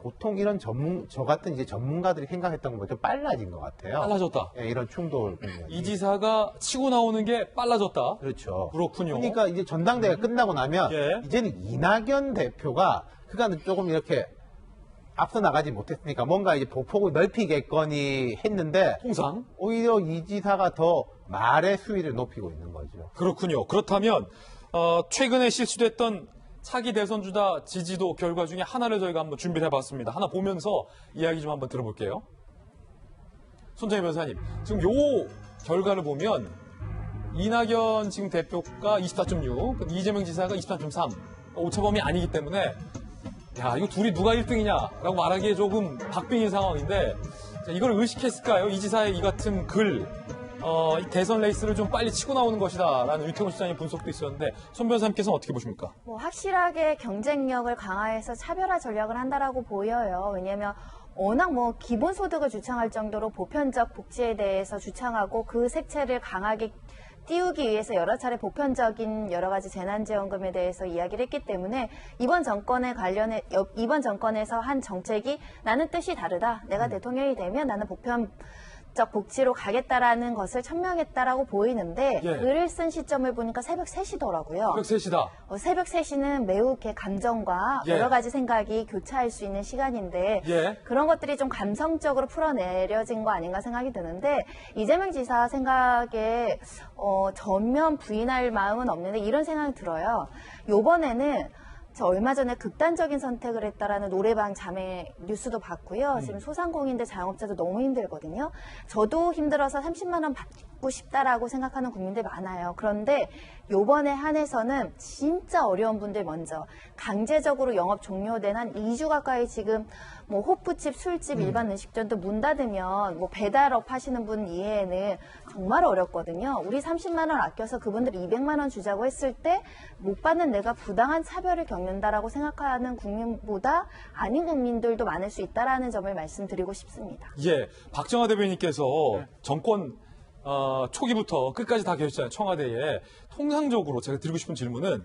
보통 이런 저 같은 이제 전문가들이 생각했던 것보다 좀 빨라진 것 같아요. 빨라졌다. 예, 이런 충돌. 이 지사가 치고 나오는 게 빨라졌다. 그렇죠. 그렇군요. 그러니까 이제 전당대회가 끝나고 나면 예. 이제는 이낙연 대표가 그간은 조금 이렇게 앞서 나가지 못했으니까 뭔가 이제 보폭을 넓히겠거니 했는데 통상 오히려 이 지사가 더 말의 수위를 높이고 있는 거죠. 그렇군요. 그렇다면 최근에 실시됐던 차기 대선 주자 지지도 결과 중에 하나를 저희가 한번 준비를 해봤습니다. 하나 보면서 이야기 좀 한번 들어볼게요. 손정희 변호사님, 지금 요 결과를 보면 이낙연 지금 대표가 24.6, 이재명 지사가 23.3, 오차범위 아니기 때문에 야, 이거 둘이 누가 1등이냐라고 말하기에 조금 박빙인 상황인데 자, 이걸 의식했을까요? 이 지사의 이 같은 글, 이 대선 레이스를 좀 빨리 치고 나오는 것이다라는 유태권 시장의 분석도 있었는데 손 변호사님께서는 어떻게 보십니까? 뭐 확실하게 경쟁력을 강화해서 차별화 전략을 한다라고 보여요. 왜냐하면 워낙 뭐 기본소득을 주창할 정도로 보편적 복지에 대해서 주창하고 그 색채를 강하게 띄우기 위해서 여러 차례 보편적인 여러 가지 재난지원금에 대해서 이야기를 했기 때문에 이번 정권에서 한 정책이 나는 뜻이 다르다. 내가 대통령이 되면 나는 보편적 복지로 가겠다라는 것을 천명했다라고 보이는데 예. 글을 쓴 시점을 보니까 새벽 3시더라고요. 새벽 3시다. 새벽 3시는 매우 이렇게 감정과 예. 여러 가지 생각이 교차할 수 있는 시간인데 예. 그런 것들이 좀 감성적으로 풀어내려진 거 아닌가 생각이 드는데 이재명 지사 생각에 전면 부인할 마음은 없는데 이런 생각이 들어요. 요번에는 저 얼마 전에 극단적인 선택을 했다라는 노래방 자매 뉴스도 봤고요. 지금 소상공인들 자영업자도 너무 힘들거든요. 저도 힘들어서 30만 원 받고 싶다라고 생각하는 국민들 많아요. 그런데 요번에 한해서는 진짜 어려운 분들 먼저 강제적으로 영업 종료된 한 2주 가까이 지금 뭐 호프집, 술집, 일반 음식점도 문 닫으면 뭐 배달업 하시는 분 이해에는 정말 어렵거든요. 우리 30만 원 아껴서 그분들 200만 원 주자고 했을 때 못 받는 내가 부당한 차별을 겪는다라고 생각하는 국민보다 아닌 국민들도 많을 수 있다라는 점을 말씀드리고 싶습니다. 예, 박정화 대변인께서 정권 초기부터 끝까지 다 계셨잖아요. 청와대에. 통상적으로 제가 드리고 싶은 질문은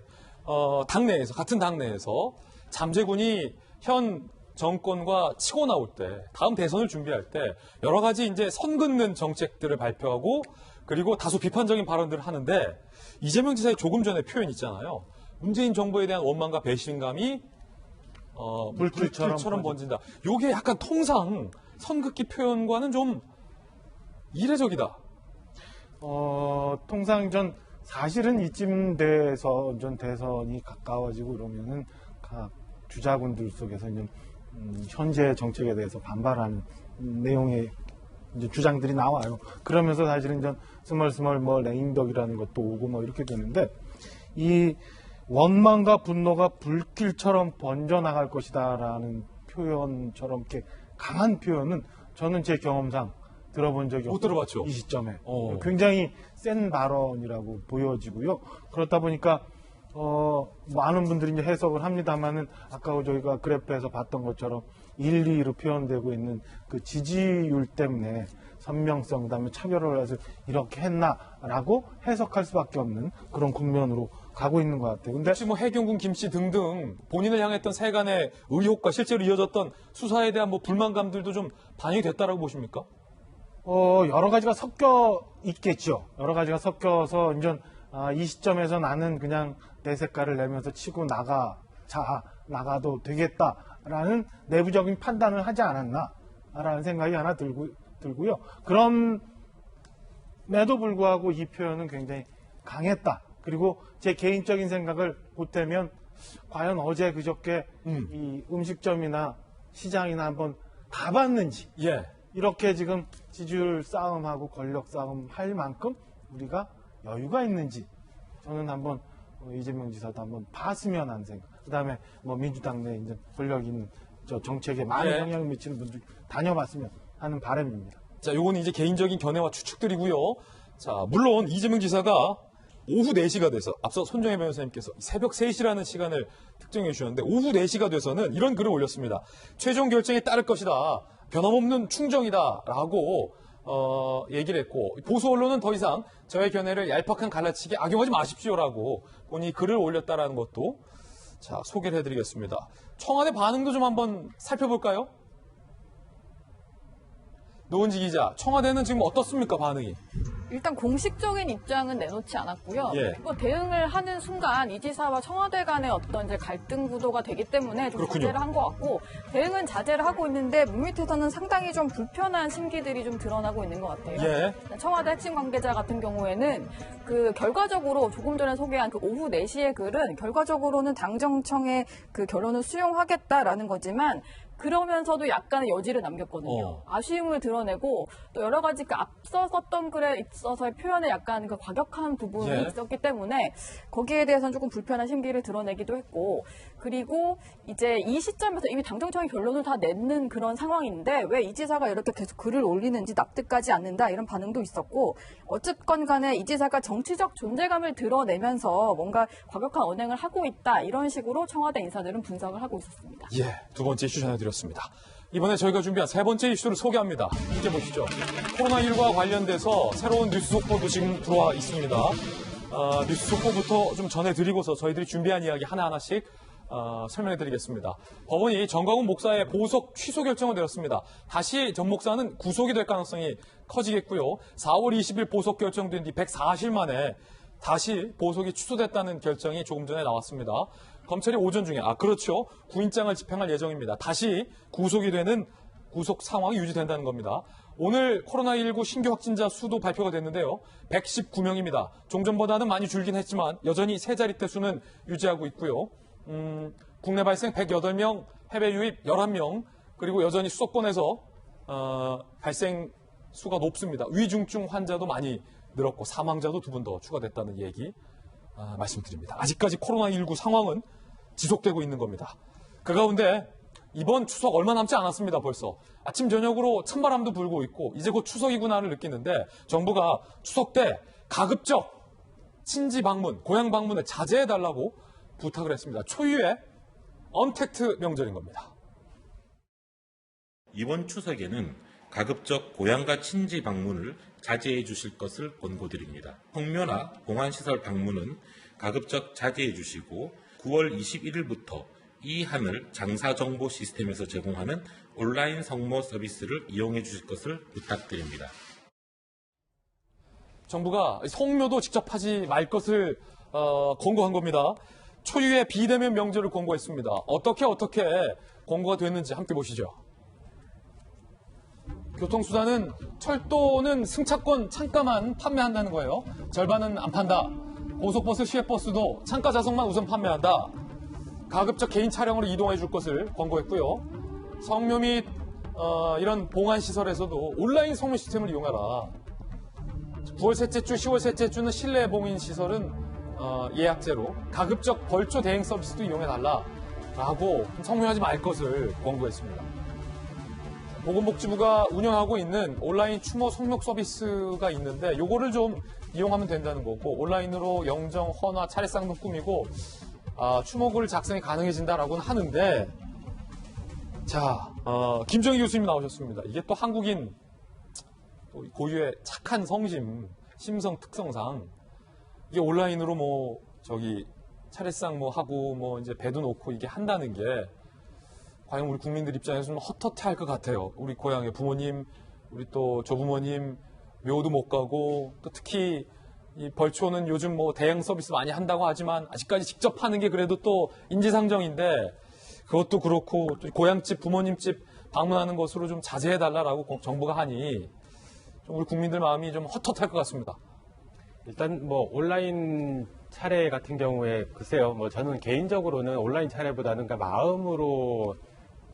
당내에서 같은 당내에서 잠재군이 현 정권과 치고 나올 때 다음 대선을 준비할 때 여러 가지 이제 선 긋는 정책들을 발표하고 그리고 다소 비판적인 발언들을 하는데 이재명 지사의 조금 전에 표현 있잖아요. 문재인 정부에 대한 원망과 배신감이 물길처럼 번진다. 요게 약간 통상 선긋기 표현과는 좀 이례적이다. 통상 사실은 이쯤 돼서 대선이 가까워지고 이러면은 각 주자군들 속에서 현재 정책에 대해서 반발하는 내용의 주장들이 나와요. 그러면서 사실은 스멀스멀 레임덕이라는 것도 오고 이렇게 되는데 원망과 분노가 불길처럼 번져나갈 것이다라는 표현처럼 이렇게 강한 표현은 저는 제 경험상 들어본 적이 못 들어봤죠. 이 시점에 굉장히 센 발언이라고 보여지고요. 그렇다 보니까 많은 분들이 이제 해석을 합니다만은 아까 저희가 그래프에서 봤던 것처럼 1, 2로 표현되고 있는 그 지지율 때문에 선명성, 그다음에 차별을 해서 이렇게 했나라고 해석할 수밖에 없는 그런 국면으로 가고 있는 것 같아요. 근데 혹시 뭐 해경군 김씨 등등 본인을 향했던 세간의 의혹과 실제로 이어졌던 수사에 대한 뭐 불만감들도 좀 반영이 됐다라고 보십니까? 여러 가지가 섞여 있겠죠. 여러 가지가 섞여서 이제 이 시점에서 나는 그냥 내 색깔을 내면서 치고 나가도 되겠다라는 내부적인 판단을 하지 않았나라는 생각이 하나 들고요. 그럼에도 불구하고 이 표현은 굉장히 강했다. 그리고 제 개인적인 생각을 보태면 과연 어제 그저께 이 음식점이나 시장이나 한번 가봤는지 이렇게 지금 지지율 싸움하고 권력 싸움 할 만큼 우리가 여유가 있는지 저는 한번 이재명 지사도 한번 봤으면 하는 생각. 그다음에 뭐 민주당 내 이제 권력 있는 저 정책에 많은 영향을 미치는 분들 다녀봤으면 하는 바람입니다. 자, 요거는 이제 개인적인 견해와 추측들이고요. 자, 물론 이재명 지사가 오후 4시가 돼서 앞서 손정혜 변호사님께서 새벽 3시라는 시간을 특정해 주셨는데 오후 4시가 돼서는 이런 글을 올렸습니다. 최종 결정에 따를 것이다. 변함없는 충정이다라고 얘기를 했고 보수 언론은 더 이상 저의 견해를 얄팍한 갈라치기 악용하지 마십시오라고 본인이 글을 올렸다라는 것도 자 소개를 해드리겠습니다. 청와대 반응도 좀 한번 살펴볼까요? 노은지 기자, 청와대는 지금 어떻습니까 반응이? 일단 공식적인 입장은 내놓지 않았고요. 예. 뭐 대응을 하는 순간 이 지사와 청와대 간의 어떤 이제 갈등 구도가 되기 때문에 좀 그렇군요. 자제를 한 것 같고 대응은 자제를 하고 있는데 물밑에서는 상당히 좀 불편한 심기들이 좀 드러나고 있는 것 같아요. 예. 청와대 핵심 관계자 같은 경우에는 그 결과적으로 조금 전에 소개한 그 오후 4시의 글은 결과적으로는 당정청의 그 결론을 수용하겠다라는 거지만 그러면서도 약간의 여지를 남겼거든요. 아쉬움을 드러내고 또 여러 가지 그 앞서 썼던 글에 있어서의 표현에 약간 그 과격한 부분이 있었기 때문에 거기에 대해서는 조금 불편한 심기를 드러내기도 했고 그리고 이제 이 시점에서 이미 당정청이 결론을 다 내는 그런 상황인데 왜 이 지사가 이렇게 계속 글을 올리는지 납득하지 않는다 이런 반응도 있었고 어쨌건 간에 이 지사가 정치적 존재감을 드러내면서 뭔가 과격한 언행을 하고 있다 이런 식으로 청와대 인사들은 분석을 하고 있었습니다. 예, 두 번째 이슈 전해드렸습니다. 이번에 저희가 준비한 세 번째 이슈를 소개합니다. 이제 보시죠. 코로나19와 관련돼서 새로운 뉴스 속보도 지금 들어와 있습니다. 뉴스 속보부터 좀 전해드리고서 저희들이 준비한 이야기 하나하나씩 설명해드리겠습니다. 법원이 정광훈 목사의 보석 취소 결정을 내렸습니다. 다시 전 목사는 구속이 될 가능성이 커지겠고요. 4월 20일 보석 결정된 뒤 104일 만에 다시 보석이 취소됐다는 결정이 조금 전에 나왔습니다. 검찰이 오전 중에 그렇죠. 구인장을 집행할 예정입니다. 다시 구속이 되는 구속 상황이 유지된다는 겁니다. 오늘 코로나19 신규 확진자 수도 발표가 됐는데요. 119명입니다. 종전보다는 많이 줄긴 했지만 여전히 세 자릿대 수는 유지하고 있고요. 국내 발생 108명, 해외 유입 11명, 그리고 여전히 수도권에서 발생 수가 높습니다. 위중증 환자도 많이 늘었고 사망자도 2분 더 추가됐다는 얘기 말씀드립니다. 아직까지 코로나19 상황은 지속되고 있는 겁니다. 그 가운데 이번 추석 얼마 남지 않았습니다. 벌써 아침 저녁으로 찬바람도 불고 있고 이제 곧 추석이구나를 느끼는데 정부가 추석 때 가급적 친지 방문, 고향 방문을 자제해달라고 부탁을 했습니다. 초유의 언택트 명절인 겁니다. 이번 추석에는 가급적 고향과 친지 방문을 자제해 주실 것을 권고드립니다. 성묘나 공안시설 방문은 가급적 자제해 주시고 9월 21일부터 이하늘 장사정보 시스템에서 제공하는 온라인 성모 서비스를 이용해 주실 것을 부탁드립니다. 정부가 성묘도 직접 하지 말 것을 권고한 겁니다. 초유의 비대면 명절을 권고했습니다. 어떻게 권고가 됐는지 함께 보시죠. 교통수단은 철도는 승차권 창가만 판매한다는 거예요. 절반은 안 판다. 고속버스, 시외버스도 창가 좌석만 우선 판매한다. 가급적 개인 차량으로 이동해 줄 것을 권고했고요. 성묘 및 이런 봉안시설에서도 온라인 성묘 시스템을 이용하라. 9월 셋째 주, 10월 셋째 주는 실내 봉인 시설은 예약제로 가급적 벌초 대행 서비스도 이용해달라라고 성명하지 말 것을 권고했습니다. 보건복지부가 운영하고 있는 온라인 추모 성명 서비스가 있는데 요거를 좀 이용하면 된다는 거고 온라인으로 영정, 헌화, 차례상 등 꾸미고 추모글 작성이 가능해진다라고는 하는데 자, 김정희 교수님 나오셨습니다. 이게 또 한국인 고유의 착한 성심, 심성 특성상 이게 온라인으로 차례상 하고 이제 배도 놓고 이게 한다는 게 과연 우리 국민들 입장에서는 헛헛해할 것 같아요. 우리 고향의 부모님, 우리 또 조부모님 묘도 못 가고 또 특히 이 벌초는 요즘 대행 서비스 많이 한다고 하지만 아직까지 직접 하는 게 그래도 또 인지상정인데 그것도 그렇고 또 고향집 부모님 집 방문하는 것으로 좀 자제해달라라고 정부가 하니 좀 우리 국민들 마음이 좀 헛헛할 것 같습니다. 일단 온라인 차례 같은 경우에 글쎄요, 저는 개인적으로는 온라인 차례보다는 마음으로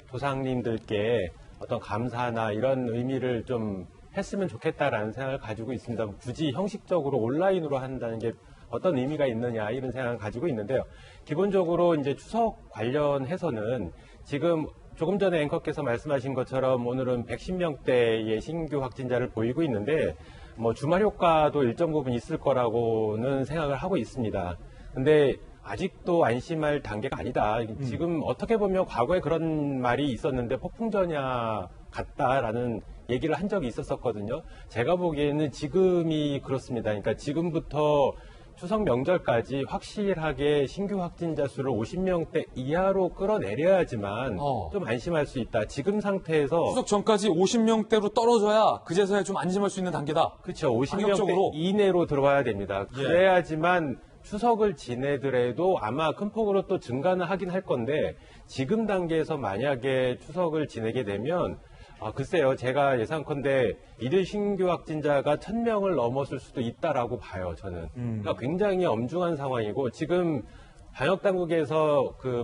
조상님들께 어떤 감사나 이런 의미를 좀 했으면 좋겠다라는 생각을 가지고 있습니다. 굳이 형식적으로 온라인으로 한다는 게 어떤 의미가 있느냐 이런 생각을 가지고 있는데요. 기본적으로 이제 추석 관련해서는 지금 조금 전에 앵커께서 말씀하신 것처럼 오늘은 110명대의 신규 확진자를 보이고 있는데 주말 효과도 일정 부분 있을 거라고는 생각을 하고 있습니다. 근데 아직도 안심할 단계가 아니다. 지금 어떻게 보면 과거에 그런 말이 있었는데 폭풍전야 같다라는 얘기를 한 적이 있었거든요. 제가 보기에는 지금이 그렇습니다. 그러니까 지금부터 추석 명절까지 확실하게 신규 확진자 수를 50명대 이하로 끌어내려야지만 좀 안심할 수 있다. 지금 상태에서 추석 전까지 50명대로 떨어져야 그제서야 좀 안심할 수 있는 단계다. 그렇죠. 50명대 방역적으로. 이내로 들어와야 됩니다. 그래야지만 추석을 지내더라도 아마 큰 폭으로 또 증가는 하긴 할 건데 지금 단계에서 만약에 추석을 지내게 되면 글쎄요. 제가 예상컨대 일일 신규 확진자가 1000명을 넘었을 수도 있다라고 봐요. 저는. 그러니까 굉장히 엄중한 상황이고 지금 방역당국에서 그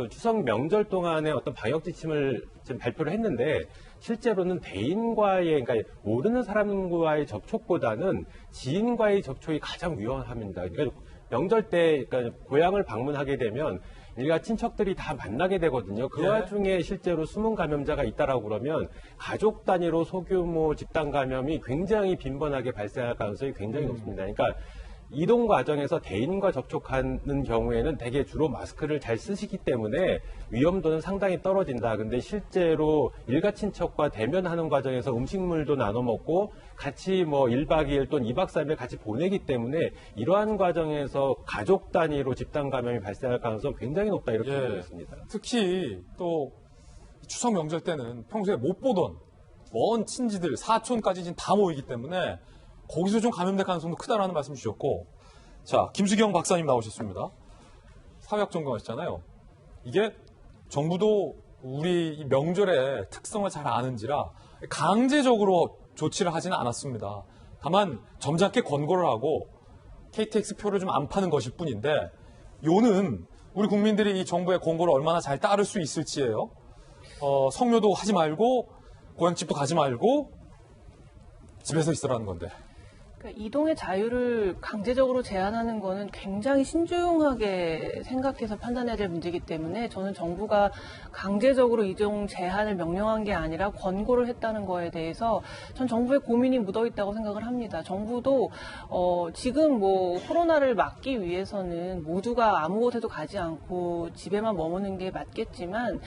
추석 명절 동안에 어떤 방역 지침을 지금 발표를 했는데 실제로는 대인과의, 그러니까 모르는 사람과의 접촉보다는 지인과의 접촉이 가장 위험합니다. 그러니까 명절 때 그러니까 고향을 방문하게 되면 일가 친척들이 다 만나게 되거든요. 그 와중에 실제로 숨은 감염자가 있다라고 그러면 가족 단위로 소규모 집단 감염이 굉장히 빈번하게 발생할 가능성이 굉장히 높습니다. 그러니까 이동 과정에서 대인과 접촉하는 경우에는 대개 주로 마스크를 잘 쓰시기 때문에 위험도는 상당히 떨어진다. 근데 실제로 일가 친척과 대면하는 과정에서 음식물도 나눠 먹고 같이 1박 2일 또는 2박 3일 같이 보내기 때문에 이러한 과정에서 가족 단위로 집단 감염이 발생할 가능성이 굉장히 높다. 이렇게 보고 있습니다. 특히 또 추석 명절 때는 평소에 못 보던 먼 친지들, 사촌까지 다 모이기 때문에 거기서 좀 감염될 가능성도 크다라는 말씀 주셨고, 자, 김수경 박사님 나오셨습니다. 사회학 전공하셨잖아요. 이게 정부도 우리 이 명절의 특성을 잘 아는지라 강제적으로 조치를 하지는 않았습니다. 다만 점잖게 권고를 하고 KTX 표를 좀 안 파는 것일 뿐인데, 요는 우리 국민들이 이 정부의 권고를 얼마나 잘 따를 수 있을지예요. 성묘도 하지 말고 고향집도 가지 말고 집에서 있으라는 건데. 그러니까 이동의 자유를 강제적으로 제한하는 거는 굉장히 신중하게 생각해서 판단해야 될 문제이기 때문에 저는 정부가 강제적으로 이동 제한을 명령한 게 아니라 권고를 했다는 거에 대해서 전 정부의 고민이 묻어 있다고 생각을 합니다. 정부도 지금 코로나를 막기 위해서는 모두가 아무 곳에도 가지 않고 집에만 머무는 게 맞겠지만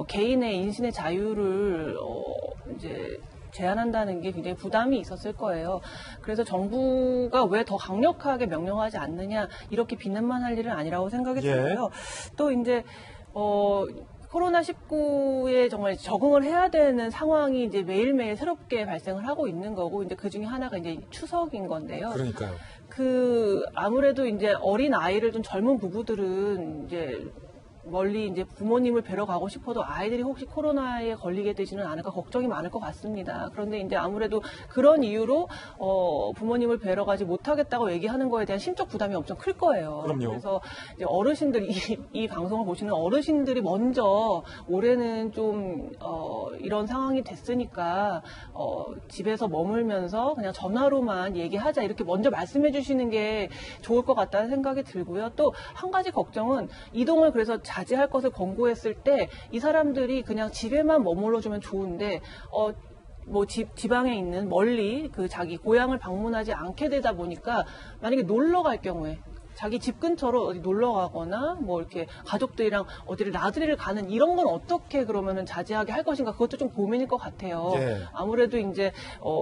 개인의 인신의 자유를 이제 제한한다는 게 굉장히 부담이 있었을 거예요. 그래서 정부가 왜 더 강력하게 명령하지 않느냐 이렇게 비난만 할 일은 아니라고 생각이 들고요. 또 이제 코로나19에 정말 적응을 해야 되는 상황이 이제 매일매일 새롭게 발생을 하고 있는 거고 이제 그 중에 하나가 이제 추석인 건데요. 그러니까요. 아무래도 이제 어린 아이를 둔 젊은 부부들은 이제 멀리 이제 부모님을 뵈러 가고 싶어도 아이들이 혹시 코로나에 걸리게 되지는 않을까 걱정이 많을 것 같습니다. 그런데 이제 아무래도 그런 이유로 부모님을 뵈러 가지 못하겠다고 얘기하는 거에 대한 심적 부담이 엄청 클 거예요. 그럼요. 그래서 이제 어르신들 이 방송을 보시는 어르신들이 먼저 올해는 좀 이런 상황이 됐으니까 집에서 머물면서 그냥 전화로만 얘기하자 이렇게 먼저 말씀해 주시는 게 좋을 것 같다는 생각이 들고요. 또 한 가지 걱정은 이동을 그래서 자제할 것을 권고했을 때 이 사람들이 그냥 집에만 머물러주면 좋은데 뭐 지방에 있는 멀리 그 자기 고향을 방문하지 않게 되다 보니까 만약에 놀러 갈 경우에 자기 집 근처로 어디 놀러 가거나 뭐 이렇게 가족들이랑 어디를 나들이를 가는 이런 건 어떻게 그러면은 자제하게 할 것인가 그것도 좀 고민일 것 같아요. 예. 아무래도 이제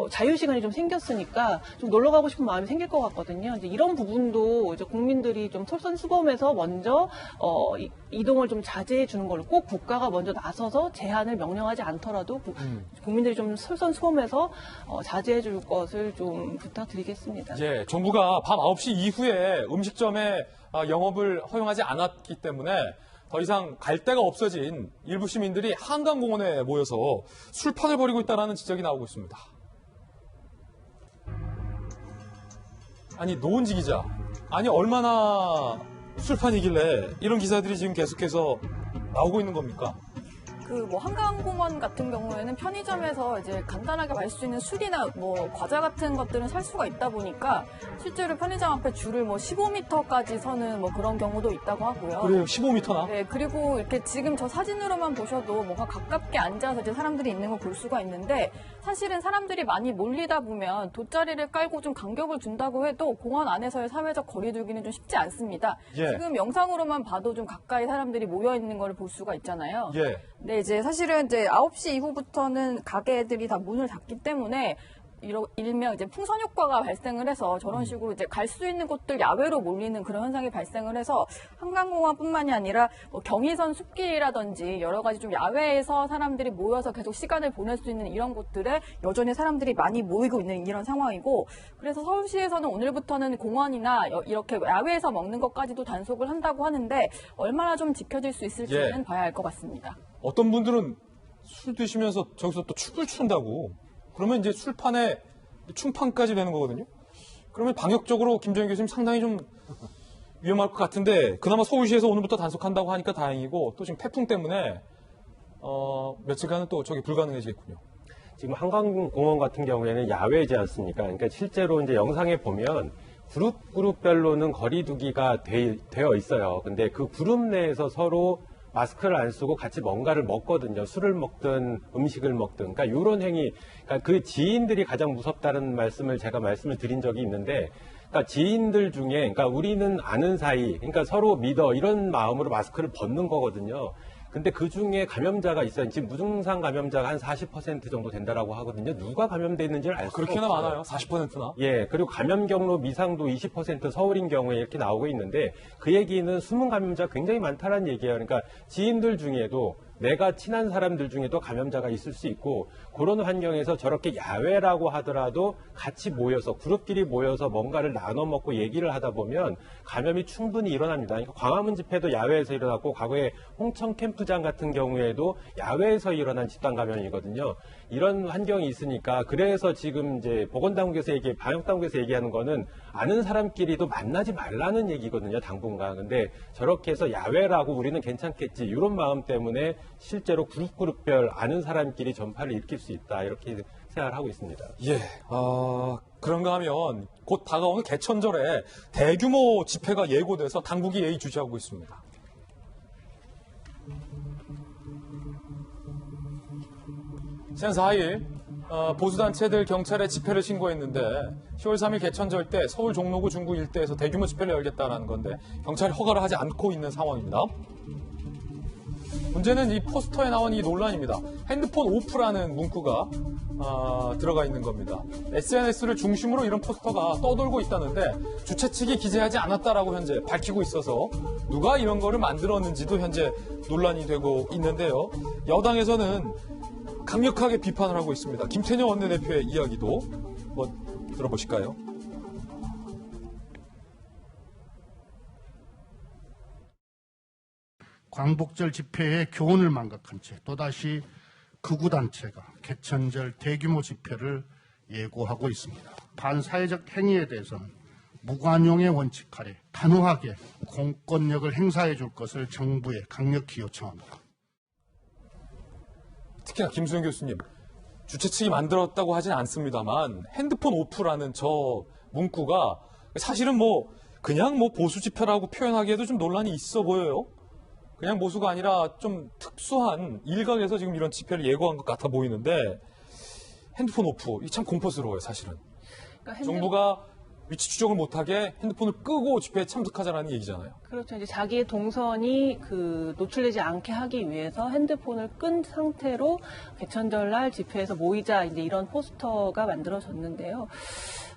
자유 시간이 좀 생겼으니까 좀 놀러 가고 싶은 마음이 생길 것 같거든요. 이제 이런 부분도 이제 국민들이 좀 솔선수범해서 먼저 이동을 좀 자제해 주는 걸로 꼭 국가가 먼저 나서서 제한을 명령하지 않더라도 국민들이 좀 솔선수범해서 자제해 줄 것을 좀 부탁드리겠습니다. 예, 정부가 밤 9시 이후에 음식점의 영업을 허용하지 않았기 때문에 더 이상 갈 데가 없어진 일부 시민들이 한강공원에 모여서 술판을 벌이고 있다는 지적이 나오고 있습니다. 아니, 노은지 기자. 아니, 얼마나 술판이길래 이런 기사들이 지금 계속해서 나오고 있는 겁니까? 뭐 한강공원 같은 경우에는 편의점에서 이제 간단하게 마실 수 있는 술이나 뭐 과자 같은 것들은 살 수가 있다 보니까 실제로 편의점 앞에 줄을 뭐 15m까지 서는 뭐 그런 경우도 있다고 하고요. 그래요, 15m나? 네, 그리고 이렇게 지금 저 사진으로만 보셔도 뭔가 가깝게 앉아서 이제 사람들이 있는 걸 볼 수가 있는데 사실은 사람들이 많이 몰리다 보면 돗자리를 깔고 좀 간격을 준다고 해도 공원 안에서의 사회적 거리 두기는 좀 쉽지 않습니다. 예. 지금 영상으로만 봐도 좀 가까이 사람들이 모여 있는 걸 볼 수가 있잖아요. 예. 네, 이제 사실은 이제 9시 이후부터는 가게들이 다 문을 닫기 때문에 일명 이제 풍선 효과가 발생을 해서 저런 식으로 이제 갈 수 있는 곳들 야외로 몰리는 그런 현상이 발생을 해서 한강공원뿐만이 아니라 뭐 경의선 숲길이라든지 여러 가지 좀 야외에서 사람들이 모여서 계속 시간을 보낼 수 있는 이런 곳들에 여전히 사람들이 많이 모이고 있는 이런 상황이고 그래서 서울시에서는 오늘부터는 공원이나 이렇게 야외에서 먹는 것까지도 단속을 한다고 하는데 얼마나 좀 지켜질 수 있을지는 봐야 할 것 같습니다. 어떤 분들은 술 드시면서 저기서 또 춤을 춘다고. 그러면 이제 술판에 충판까지 되는 거거든요. 그러면 방역적으로 김정인 교수님 상당히 좀 위험할 것 같은데 그나마 서울시에서 오늘부터 단속한다고 하니까 다행이고 또 지금 태풍 때문에 며칠간은 또 저기 불가능해지겠군요. 지금 한강공원 같은 경우에는 야외지 않습니까? 그러니까 실제로 이제 영상에 보면 그룹별로는 거리 두기가 되어 있어요. 근데 그 그룹 내에서 서로 마스크를 안 쓰고 같이 뭔가를 먹거든요. 술을 먹든 음식을 먹든. 그러니까 이런 행위, 그러니까 그 지인들이 가장 무섭다는 제가 말씀을 드린 적이 있는데, 그러니까 지인들 중에, 그러니까 우리는 아는 사이, 그러니까 서로 믿어 이런 마음으로 마스크를 벗는 거거든요. 근데 그 중에 감염자가 있어요. 지금 무증상 감염자가 한 40% 정도 된다라고 하거든요. 누가 감염돼 있는지를 알 수가 없어요. 그렇게나 많아요. 40%나? 예, 그리고 감염 경로 미상도 20% 서울인 경우에 이렇게 나오고 있는데 그 얘기는 숨은 감염자가 굉장히 많다는 얘기예요. 그러니까 지인들 중에도 내가 친한 사람들 중에도 감염자가 있을 수 있고 그런 환경에서 저렇게 야외라고 하더라도 같이 모여서 그룹끼리 모여서 뭔가를 나눠 먹고 얘기를 하다 보면 감염이 충분히 일어납니다. 그러니까 광화문 집회도 야외에서 일어났고 과거에 홍천 캠프장 같은 경우에도 야외에서 일어난 집단 감염이거든요. 이런 환경이 있으니까 그래서 지금 이제 보건당국에서 방역당국에서 얘기하는 거는 아는 사람끼리도 만나지 말라는 얘기거든요. 당분간. 근데 저렇게 해서 야외라고 우리는 괜찮겠지 이런 마음 때문에 실제로 그룹별 아는 사람끼리 전파를 일으킬 수 있다 이렇게 생각을 하고 있습니다. 예, 그런가 하면 곧 다가오는 개천절에 대규모 집회가 예고돼서 당국이 예의주시하고 있습니다. 지난 4일 보수단체들 경찰에 집회를 신고했는데 10월 3일 개천절 때 서울 종로구 중구 일대에서 대규모 집회를 열겠다는 건데 경찰이 허가를 하지 않고 있는 상황입니다. 문제는 이 포스터에 나온 이 논란입니다. 핸드폰 오프라는 문구가 들어가 있는 겁니다. SNS를 중심으로 이런 포스터가 떠돌고 있다는데 주최 측이 기재하지 않았다라고 현재 밝히고 있어서 누가 이런 거를 만들었는지도 현재 논란이 되고 있는데요. 여당에서는 강력하게 비판을 하고 있습니다. 김태년 원내대표의 이야기도 한번 들어보실까요? 광복절 집회의 교훈을 망각한 채 또다시 극우단체가 개천절 대규모 집회를 예고하고 있습니다. 반사회적 행위에 대해서는 무관용의 원칙 아래 단호하게 공권력을 행사해 줄 것을 정부에 강력히 요청합니다. 특히나 김수영 교수님, 주최 측이 만들었다고 하진 않습니다만 핸드폰 오프라는 저 문구가 사실은 그냥 보수 집회라고 표현하기에도 좀 논란이 있어 보여요. 그냥 보수가 아니라 좀 특수한 일각에서 지금 이런 집회를 예고한 것 같아 보이는데 핸드폰 오프, 이게 참 공포스러워요, 사실은. 그러니까 정부가 위치 추적을 못하게 핸드폰을 끄고 집회에 참석하자라는 얘기잖아요. 그렇죠. 이제 자기의 동선이 노출되지 않게 하기 위해서 핸드폰을 끈 상태로 개천절날 집회에서 모이자 이제 이런 포스터가 만들어졌는데요.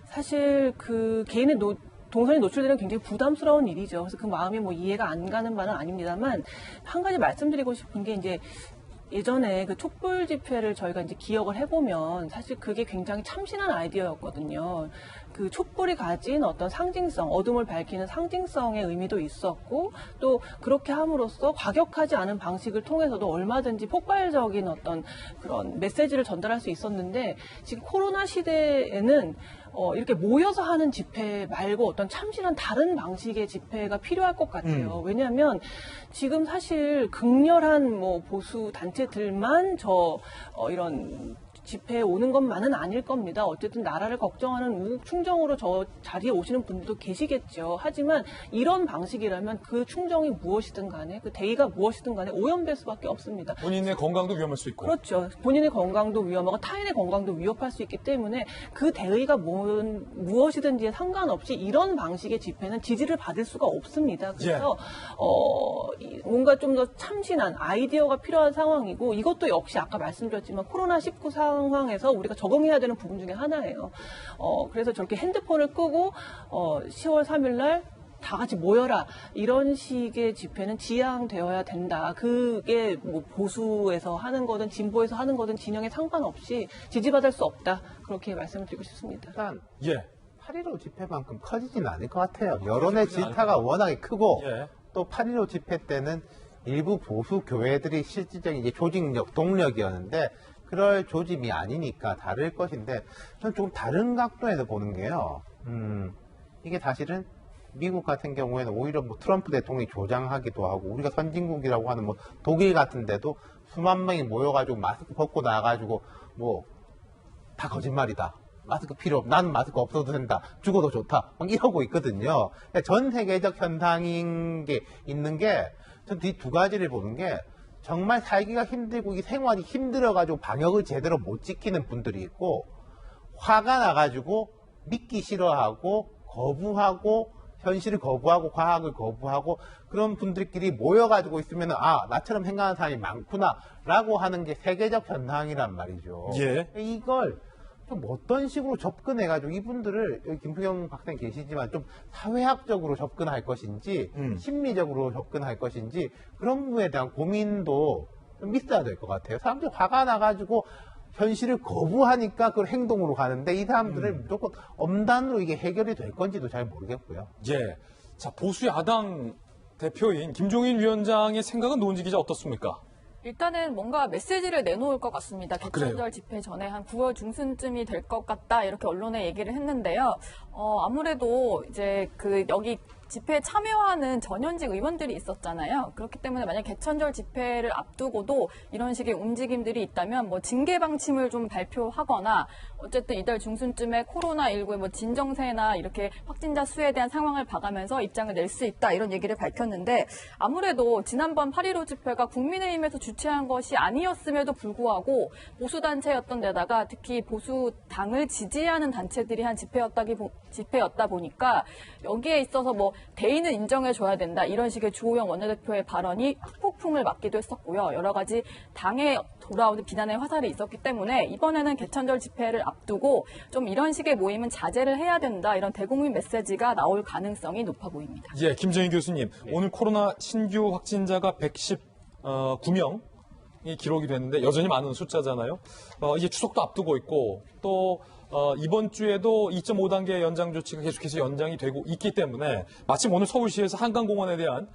사실 개인의 동선이 노출되는 굉장히 부담스러운 일이죠. 그래서 그 마음이 이해가 안 가는 바는 아닙니다만 한 가지 말씀드리고 싶은 게 이제 예전에 촛불 집회를 저희가 이제 기억을 해보면 사실 그게 굉장히 참신한 아이디어였거든요. 촛불이 가진 어떤 상징성, 어둠을 밝히는 상징성의 의미도 있었고 또 그렇게 함으로써 과격하지 않은 방식을 통해서도 얼마든지 폭발적인 어떤 그런 메시지를 전달할 수 있었는데 지금 코로나 시대에는 이렇게 모여서 하는 집회 말고 어떤 참신한 다른 방식의 집회가 필요할 것 같아요. 왜냐하면 지금 사실 극렬한 보수 단체들만 이런 집회에 오는 것만은 아닐 겁니다. 어쨌든 나라를 걱정하는 우국 충정으로 저 자리에 오시는 분들도 계시겠죠. 하지만 이런 방식이라면 그 충정이 무엇이든 간에 그 대의가 무엇이든 간에 오염될 수밖에 없습니다. 본인의 건강도 위험할 수 있고. 그렇죠. 본인의 건강도 위험하고 타인의 건강도 위협할 수 있기 때문에 그 대의가 무엇이든지에 상관없이 이런 방식의 집회는 지지를 받을 수가 없습니다. 그래서 뭔가 좀 더 참신한 아이디어가 필요한 상황이고 이것도 역시 아까 말씀드렸지만 코로나19 상황에서 우리가 적응해야 되는 부분 중에 하나예요. 그래서 저렇게 핸드폰을 끄고 10월 3일 날 다 같이 모여라 이런 식의 집회는 지양되어야 된다. 그게 보수에서 하는 거든 진보에서 하는 거든 진영에 상관없이 지지받을 수 없다. 그렇게 말씀을 드리고 싶습니다. 일단 8.15 집회만큼 커지지는 않을 것 같아요. 여론의 질타가 워낙에 크고 또 8.15 집회 때는 일부 보수 교회들이 실질적인 조직력, 동력이었는데 그럴 조짐이 아니니까 다를 것인데 저는 조금 다른 각도에서 보는 게요. 이게 사실은 미국 같은 경우에는 오히려 트럼프 대통령이 조장하기도 하고 우리가 선진국이라고 하는 독일 같은 데도 수만 명이 모여가지고 마스크 벗고 나가가지고 다 거짓말이다. 마스크 필요 없, 나는 마스크 없어도 된다. 죽어도 좋다. 이러고 있거든요. 전 세계적 현상인 게 있는 게 전 이 두 가지를 보는 게 정말 살기가 힘들고 이 생활이 힘들어가지고 방역을 제대로 못 지키는 분들이 있고 화가 나가지고 믿기 싫어하고 거부하고 현실을 거부하고 과학을 거부하고 그런 분들끼리 모여가지고 있으면 나처럼 생각하는 사람이 많구나 라고 하는 게 세계적 현상이란 말이죠. 이걸 좀 어떤 식으로 접근해가지고 이분들을 여기 김수경 박사님 계시지만 좀 사회학적으로 접근할 것인지 심리적으로 접근할 것인지 그런 부분에 대한 고민도 좀 있어야 될 것 같아요. 사람들이 화가 나가지고 현실을 거부하니까 그걸 행동으로 가는데 이 사람들을 무조건 엄단으로 이게 해결이 될 건지도 잘 모르겠고요. 자, 보수 야당 대표인 김종인 위원장의 생각은 노은지 기자 어떻습니까? 일단은 뭔가 메시지를 내놓을 것 같습니다. 개천절 집회 전에 한 9월 중순쯤이 될 것 같다 이렇게 언론에 얘기를 했는데요. 아무래도 이제 여기 집회에 참여하는 전현직 의원들이 있었잖아요. 그렇기 때문에 만약 개천절 집회를 앞두고도 이런 식의 움직임들이 있다면 징계 방침을 좀 발표하거나 어쨌든 이달 중순쯤에 코로나19의 진정세나 이렇게 확진자 수에 대한 상황을 봐가면서 입장을 낼 수 있다 이런 얘기를 밝혔는데 아무래도 지난번 8.15 집회가 국민의힘에서 주최한 것이 아니었음에도 불구하고 보수단체였던 데다가 특히 보수당을 지지하는 단체들이 한 집회였다 보니까 여기에 있어서 대의는 인정해줘야 된다 이런 식의 주호영 원내대표의 발언이 후폭풍을 맞기도 했었고요. 여러 가지 당에 돌아오는 비난의 화살이 있었기 때문에 이번에는 개천절 집회를 앞두고 좀 이런 식의 모임은 자제를 해야 된다 이런 대국민 메시지가 나올 가능성이 높아 보입니다. 김정인 교수님, 오늘 코로나 신규 확진자가 119명이 기록이 됐는데 여전히 많은 숫자잖아요. 이제 추석도 앞두고 있고 또 이번 주에도 2.5단계 연장 조치가 계속해서 연장이 되고 있기 때문에 마침 오늘 서울시에서 한강공원에 대한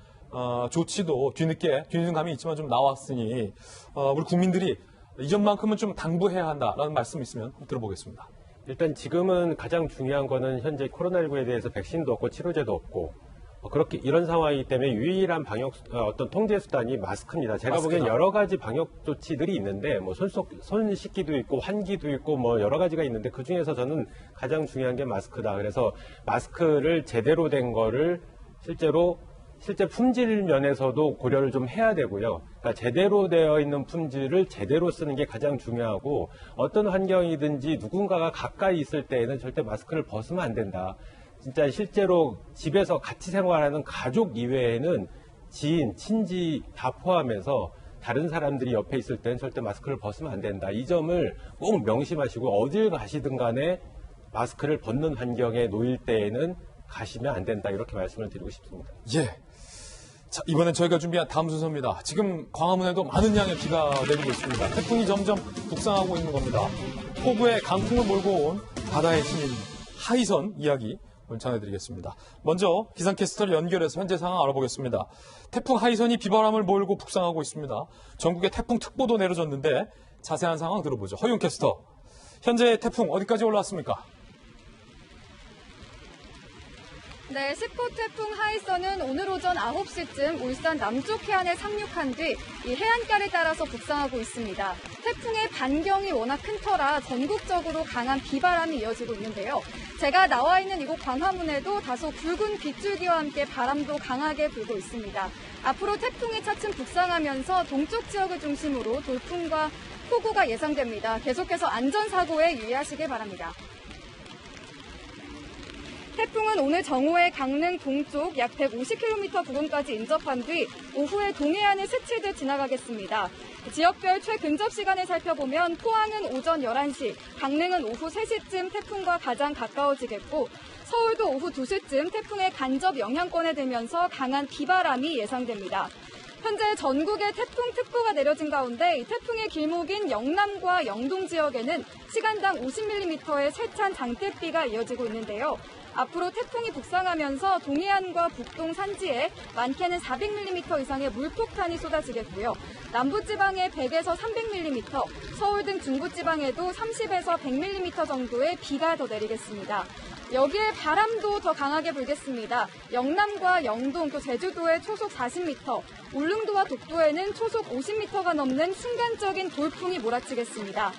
조치도 뒤늦은 감이 있지만 좀 나왔으니 우리 국민들이 이전만큼은 좀 당부해야 한다라는 말씀 있으면 들어보겠습니다. 일단 지금은 가장 중요한 거는 현재 코로나19에 대해서 백신도 없고 치료제도 없고 그렇게 이런 상황이기 때문에 유일한 방역 어떤 통제 수단이 마스크입니다. 제가 보기엔 여러 가지 방역 조치들이 있는데 뭐 손 씻기도 있고 환기도 있고 뭐 여러 가지가 있는데 그 중에서 저는 가장 중요한 게 마스크다. 그래서 마스크를 제대로 된 거를 실제 품질 면에서도 고려를 좀 해야 되고요. 그러니까 제대로 되어 있는 품질을 제대로 쓰는 게 가장 중요하고 어떤 환경이든지 누군가가 가까이 있을 때에는 절대 마스크를 벗으면 안 된다. 진짜 실제로 집에서 같이 생활하는 가족 이외에는 지인, 친지 다 포함해서 다른 사람들이 옆에 있을 때는 절대 마스크를 벗으면 안 된다. 이 점을 꼭 명심하시고 어딜 가시든 간에 마스크를 벗는 환경에 놓일 때에는 가시면 안 된다. 이렇게 말씀을 드리고 싶습니다. 예. 자, 이번엔 저희가 준비한 다음 순서입니다. 지금 광화문에도 많은 양의 비가 내리고 있습니다. 태풍이 점점 북상하고 있는 겁니다. 폭우에 강풍을 몰고 온 바다의 신인 하이선 이야기 오늘 전해드리겠습니다. 먼저 기상캐스터를 연결해서 현재 상황 알아보겠습니다. 태풍 하이선이 비바람을 몰고 북상하고 있습니다. 전국에 태풍특보도 내려졌는데 자세한 상황 들어보죠. 허윤 캐스터, 현재 태풍 어디까지 올라왔습니까? 네, 10호 태풍 하이선은 오늘 오전 9시쯤 울산 남쪽 해안에 상륙한 뒤 이 해안가를 따라서 북상하고 있습니다. 태풍의 반경이 워낙 큰 터라 전국적으로 강한 비바람이 이어지고 있는데요. 제가 나와 있는 이곳 광화문에도 다소 굵은 빗줄기와 함께 바람도 강하게 불고 있습니다. 앞으로 태풍이 차츰 북상하면서 동쪽 지역을 중심으로 돌풍과 폭우가 예상됩니다. 계속해서 안전사고에 유의하시길 바랍니다. 태풍은 오늘 정오에 강릉 동쪽 약 150km 부근까지 인접한 뒤 오후에 동해안을 스치듯 지나가겠습니다. 지역별 최근접 시간을 살펴보면 포항은 오전 11시, 강릉은 오후 3시쯤 태풍과 가장 가까워지겠고 서울도 오후 2시쯤 태풍의 간접 영향권에 들면서 강한 비바람이 예상됩니다. 현재 전국에 태풍특보가 내려진 가운데 이 태풍의 길목인 영남과 영동 지역에는 시간당 50mm의 세찬 장대비가 이어지고 있는데요. 앞으로 태풍이 북상하면서 동해안과 북동 산지에 많게는 400mm 이상의 물폭탄이 쏟아지겠고요. 남부지방에 100에서 300mm, 서울 등 중부지방에도 30에서 100mm 정도의 비가 더 내리겠습니다. 여기에 바람도 더 강하게 불겠습니다. 영남과 영동 또 제주도에 초속 40m, 울릉도와 독도에는 초속 50m가 넘는 순간적인 돌풍이 몰아치겠습니다.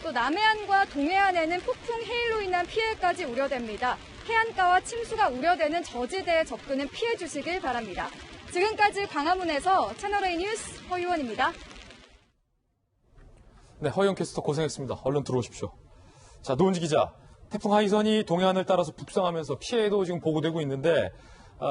또 남해안과 동해안에는 폭풍 해일로 인한 피해까지 우려됩니다. 해안가와 침수가 우려되는 저지대에 접근은 피해 주시길 바랍니다. 지금까지 광화문에서 채널A 뉴스 허유원입니다. 네, 허유원 캐스터 고생했습니다. 얼른 들어오십시오. 자, 노은지 기자. 태풍 하이선이 동해안을 따라서 북상하면서 피해도 지금 보고되고 있는데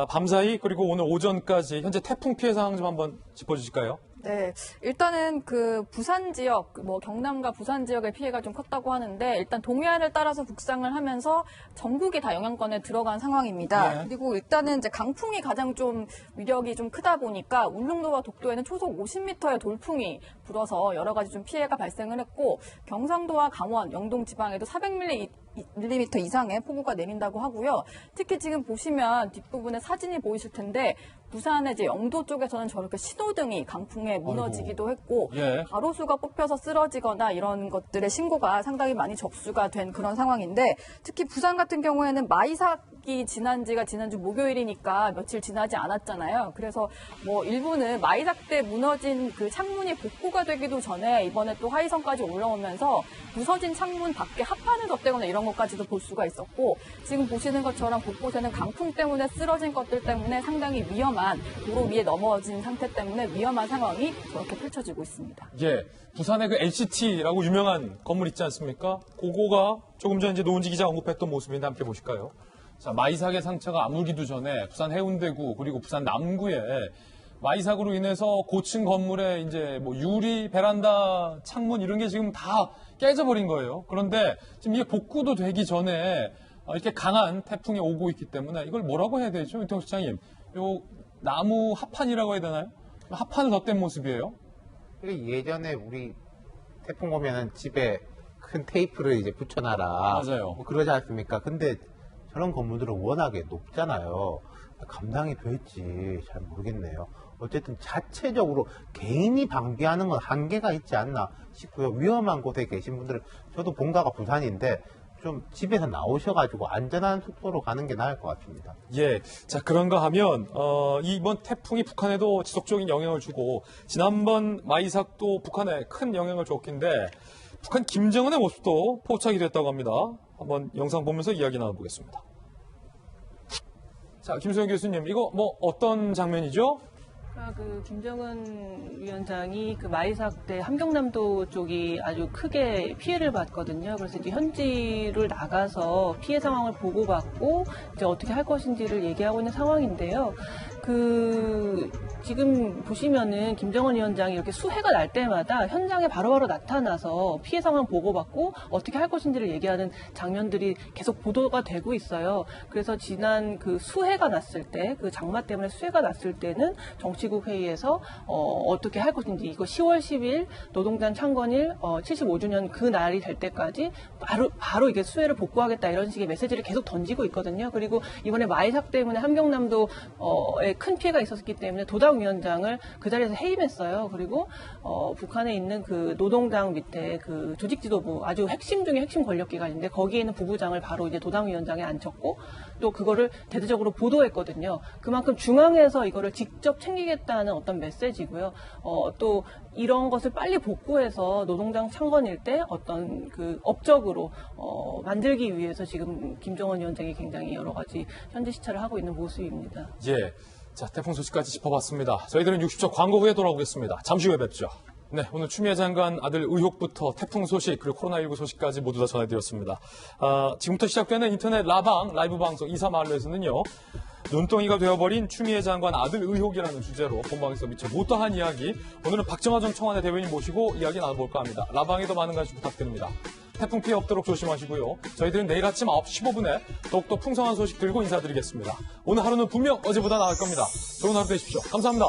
밤사이 그리고 오늘 오전까지 현재 태풍 피해 상황 좀 한번 짚어주실까요? 네, 일단은 그 부산 지역, 경남과 부산 지역의 피해가 좀 컸다고 하는데 일단 동해안을 따라서 북상을 하면서 전국이 다 영향권에 들어간 상황입니다. 네. 그리고 일단은 이제 강풍이 가장 좀 위력이 좀 크다 보니까 울릉도와 독도에는 초속 50m의 돌풍이 불어서 여러 가지 좀 피해가 발생을 했고 경상도와 강원, 영동 지방에도 400mm 이상의 폭우가 내린다고 하고요. 특히 지금 보시면 뒷부분에 사진이 보이실 텐데 부산의 이제 영도 쪽에서는 저렇게 신호등이 강풍에 무너지기도 했고 가로수가 뽑혀서 쓰러지거나 이런 것들의 신고가 상당히 많이 접수가 된 그런 상황인데 특히 부산 같은 경우에는 마이삭이 지난주 목요일이니까 며칠 지나지 않았잖아요. 그래서 일부는 마이삭 때 무너진 그 창문이 복구가 되기도 전에 이번에 또 하이선까지 올라오면서 부서진 창문 밖에 합판을 덧대거나 이런 것까지도 볼 수가 있었고 지금 보시는 것처럼 곳곳에는 강풍 때문에 쓰러진 것들 때문에 상당히 위험한 도로 위에 넘어진 상태 때문에 위험한 상황이 저렇게 펼쳐지고 있습니다. 예, 부산의 그 LCT라고 유명한 건물 있지 않습니까? 그거가 조금 전 이제 노은지 기자 언급했던 모습인데 함께 보실까요? 자, 마이삭의 상처가 아물기도 전에 부산 해운대구 그리고 부산 남구에 마이삭으로 인해서 고층 건물에 이제 유리, 베란다, 창문 이런 게 지금 다 깨져버린 거예요. 그런데 지금 이게 복구도 되기 전에 이렇게 강한 태풍이 오고 있기 때문에 이걸 뭐라고 해야 되죠? 이태호 시장님. 요 나무 합판이라고 해야 되나요? 합판을 덧댄 모습이에요. 예전에 우리 태풍 오면은 집에 큰 테이프를 이제 붙여놔라. 맞아요. 그러지 않습니까? 근데 저런 건물들은 워낙에 높잖아요. 감당이 될지 잘 모르겠네요. 어쨌든 자체적으로 개인이 방비하는 건 한계가 있지 않나 싶고요. 위험한 곳에 계신 분들은, 저도 본가가 부산인데 좀 집에서 나오셔가지고 안전한 숙소로 가는 게 나을 것 같습니다. 예. 자, 그런가 하면, 이번 태풍이 북한에도 지속적인 영향을 주고, 지난번 마이삭도 북한에 큰 영향을 줬긴데, 북한 김정은의 모습도 포착이 됐다고 합니다. 한번 영상 보면서 이야기 나눠보겠습니다. 자, 김소영 교수님, 이거 뭐 어떤 장면이죠? 그 김정은 위원장이 그 마이삭 때 함경남도 쪽이 아주 크게 피해를 봤거든요. 그래서 이제 현지를 나가서 피해 상황을 보고받고 이제 어떻게 할 것인지를 얘기하고 있는 상황인데요. 지금 보시면은 김정은 위원장이 이렇게 수해가 날 때마다 현장에 바로바로 나타나서 피해 상황 보고받고 어떻게 할 것인지를 얘기하는 장면들이 계속 보도가 되고 있어요. 그래서 지난 그 수해가 났을 때, 그 장마 때문에 수해가 났을 때는 정치국 회의에서 어떻게 할 것인지, 이거 10월 10일 노동당 창건일 75주년 그 날이 될 때까지 바로 이게 수해를 복구하겠다 이런 식의 메시지를 계속 던지고 있거든요. 그리고 이번에 마이삭 때문에 함경남도에 큰 피해가 있었기 때문에 도당 위원장을 그 자리에서 해임했어요. 그리고 북한에 있는 그 노동당 밑에 그 조직지도부, 아주 핵심 중에 핵심 권력기관인데 거기에 있는 부부장을 바로 이제 도당 위원장에 앉혔고 또 그거를 대대적으로 보도했거든요. 그만큼 중앙에서 이거를 직접 챙기겠다는 어떤 메시지고요. 또 이런 것을 빨리 복구해서 노동당 창건일 때 어떤 그 업적으로 만들기 위해서 지금 김정은 위원장이 굉장히 여러 가지 현지 시찰을 하고 있는 모습입니다. 예. 자, 태풍 소식까지 짚어봤습니다. 저희들은 60초 광고 후에 돌아오겠습니다. 잠시 후에 뵙죠. 네, 오늘 추미애 장관 아들 의혹부터 태풍 소식, 그리고 코로나19 소식까지 모두 다 전해드렸습니다. 지금부터 시작되는 인터넷 라방, 라이브 방송 이사마을로에서는요, 눈덩이가 되어버린 추미애 장관 아들 의혹이라는 주제로 본방에서 미처 못다한 이야기, 오늘은 박정화 전 청와대 대변인 모시고 이야기 나눠볼까 합니다. 라방에도 많은 관심 부탁드립니다. 태풍 피해 없도록 조심하시고요. 저희들은 내일 아침 9시 15분에 더욱더 풍성한 소식 들고 인사드리겠습니다. 오늘 하루는 분명 어제보다 나을 겁니다. 좋은 하루 되십시오. 감사합니다.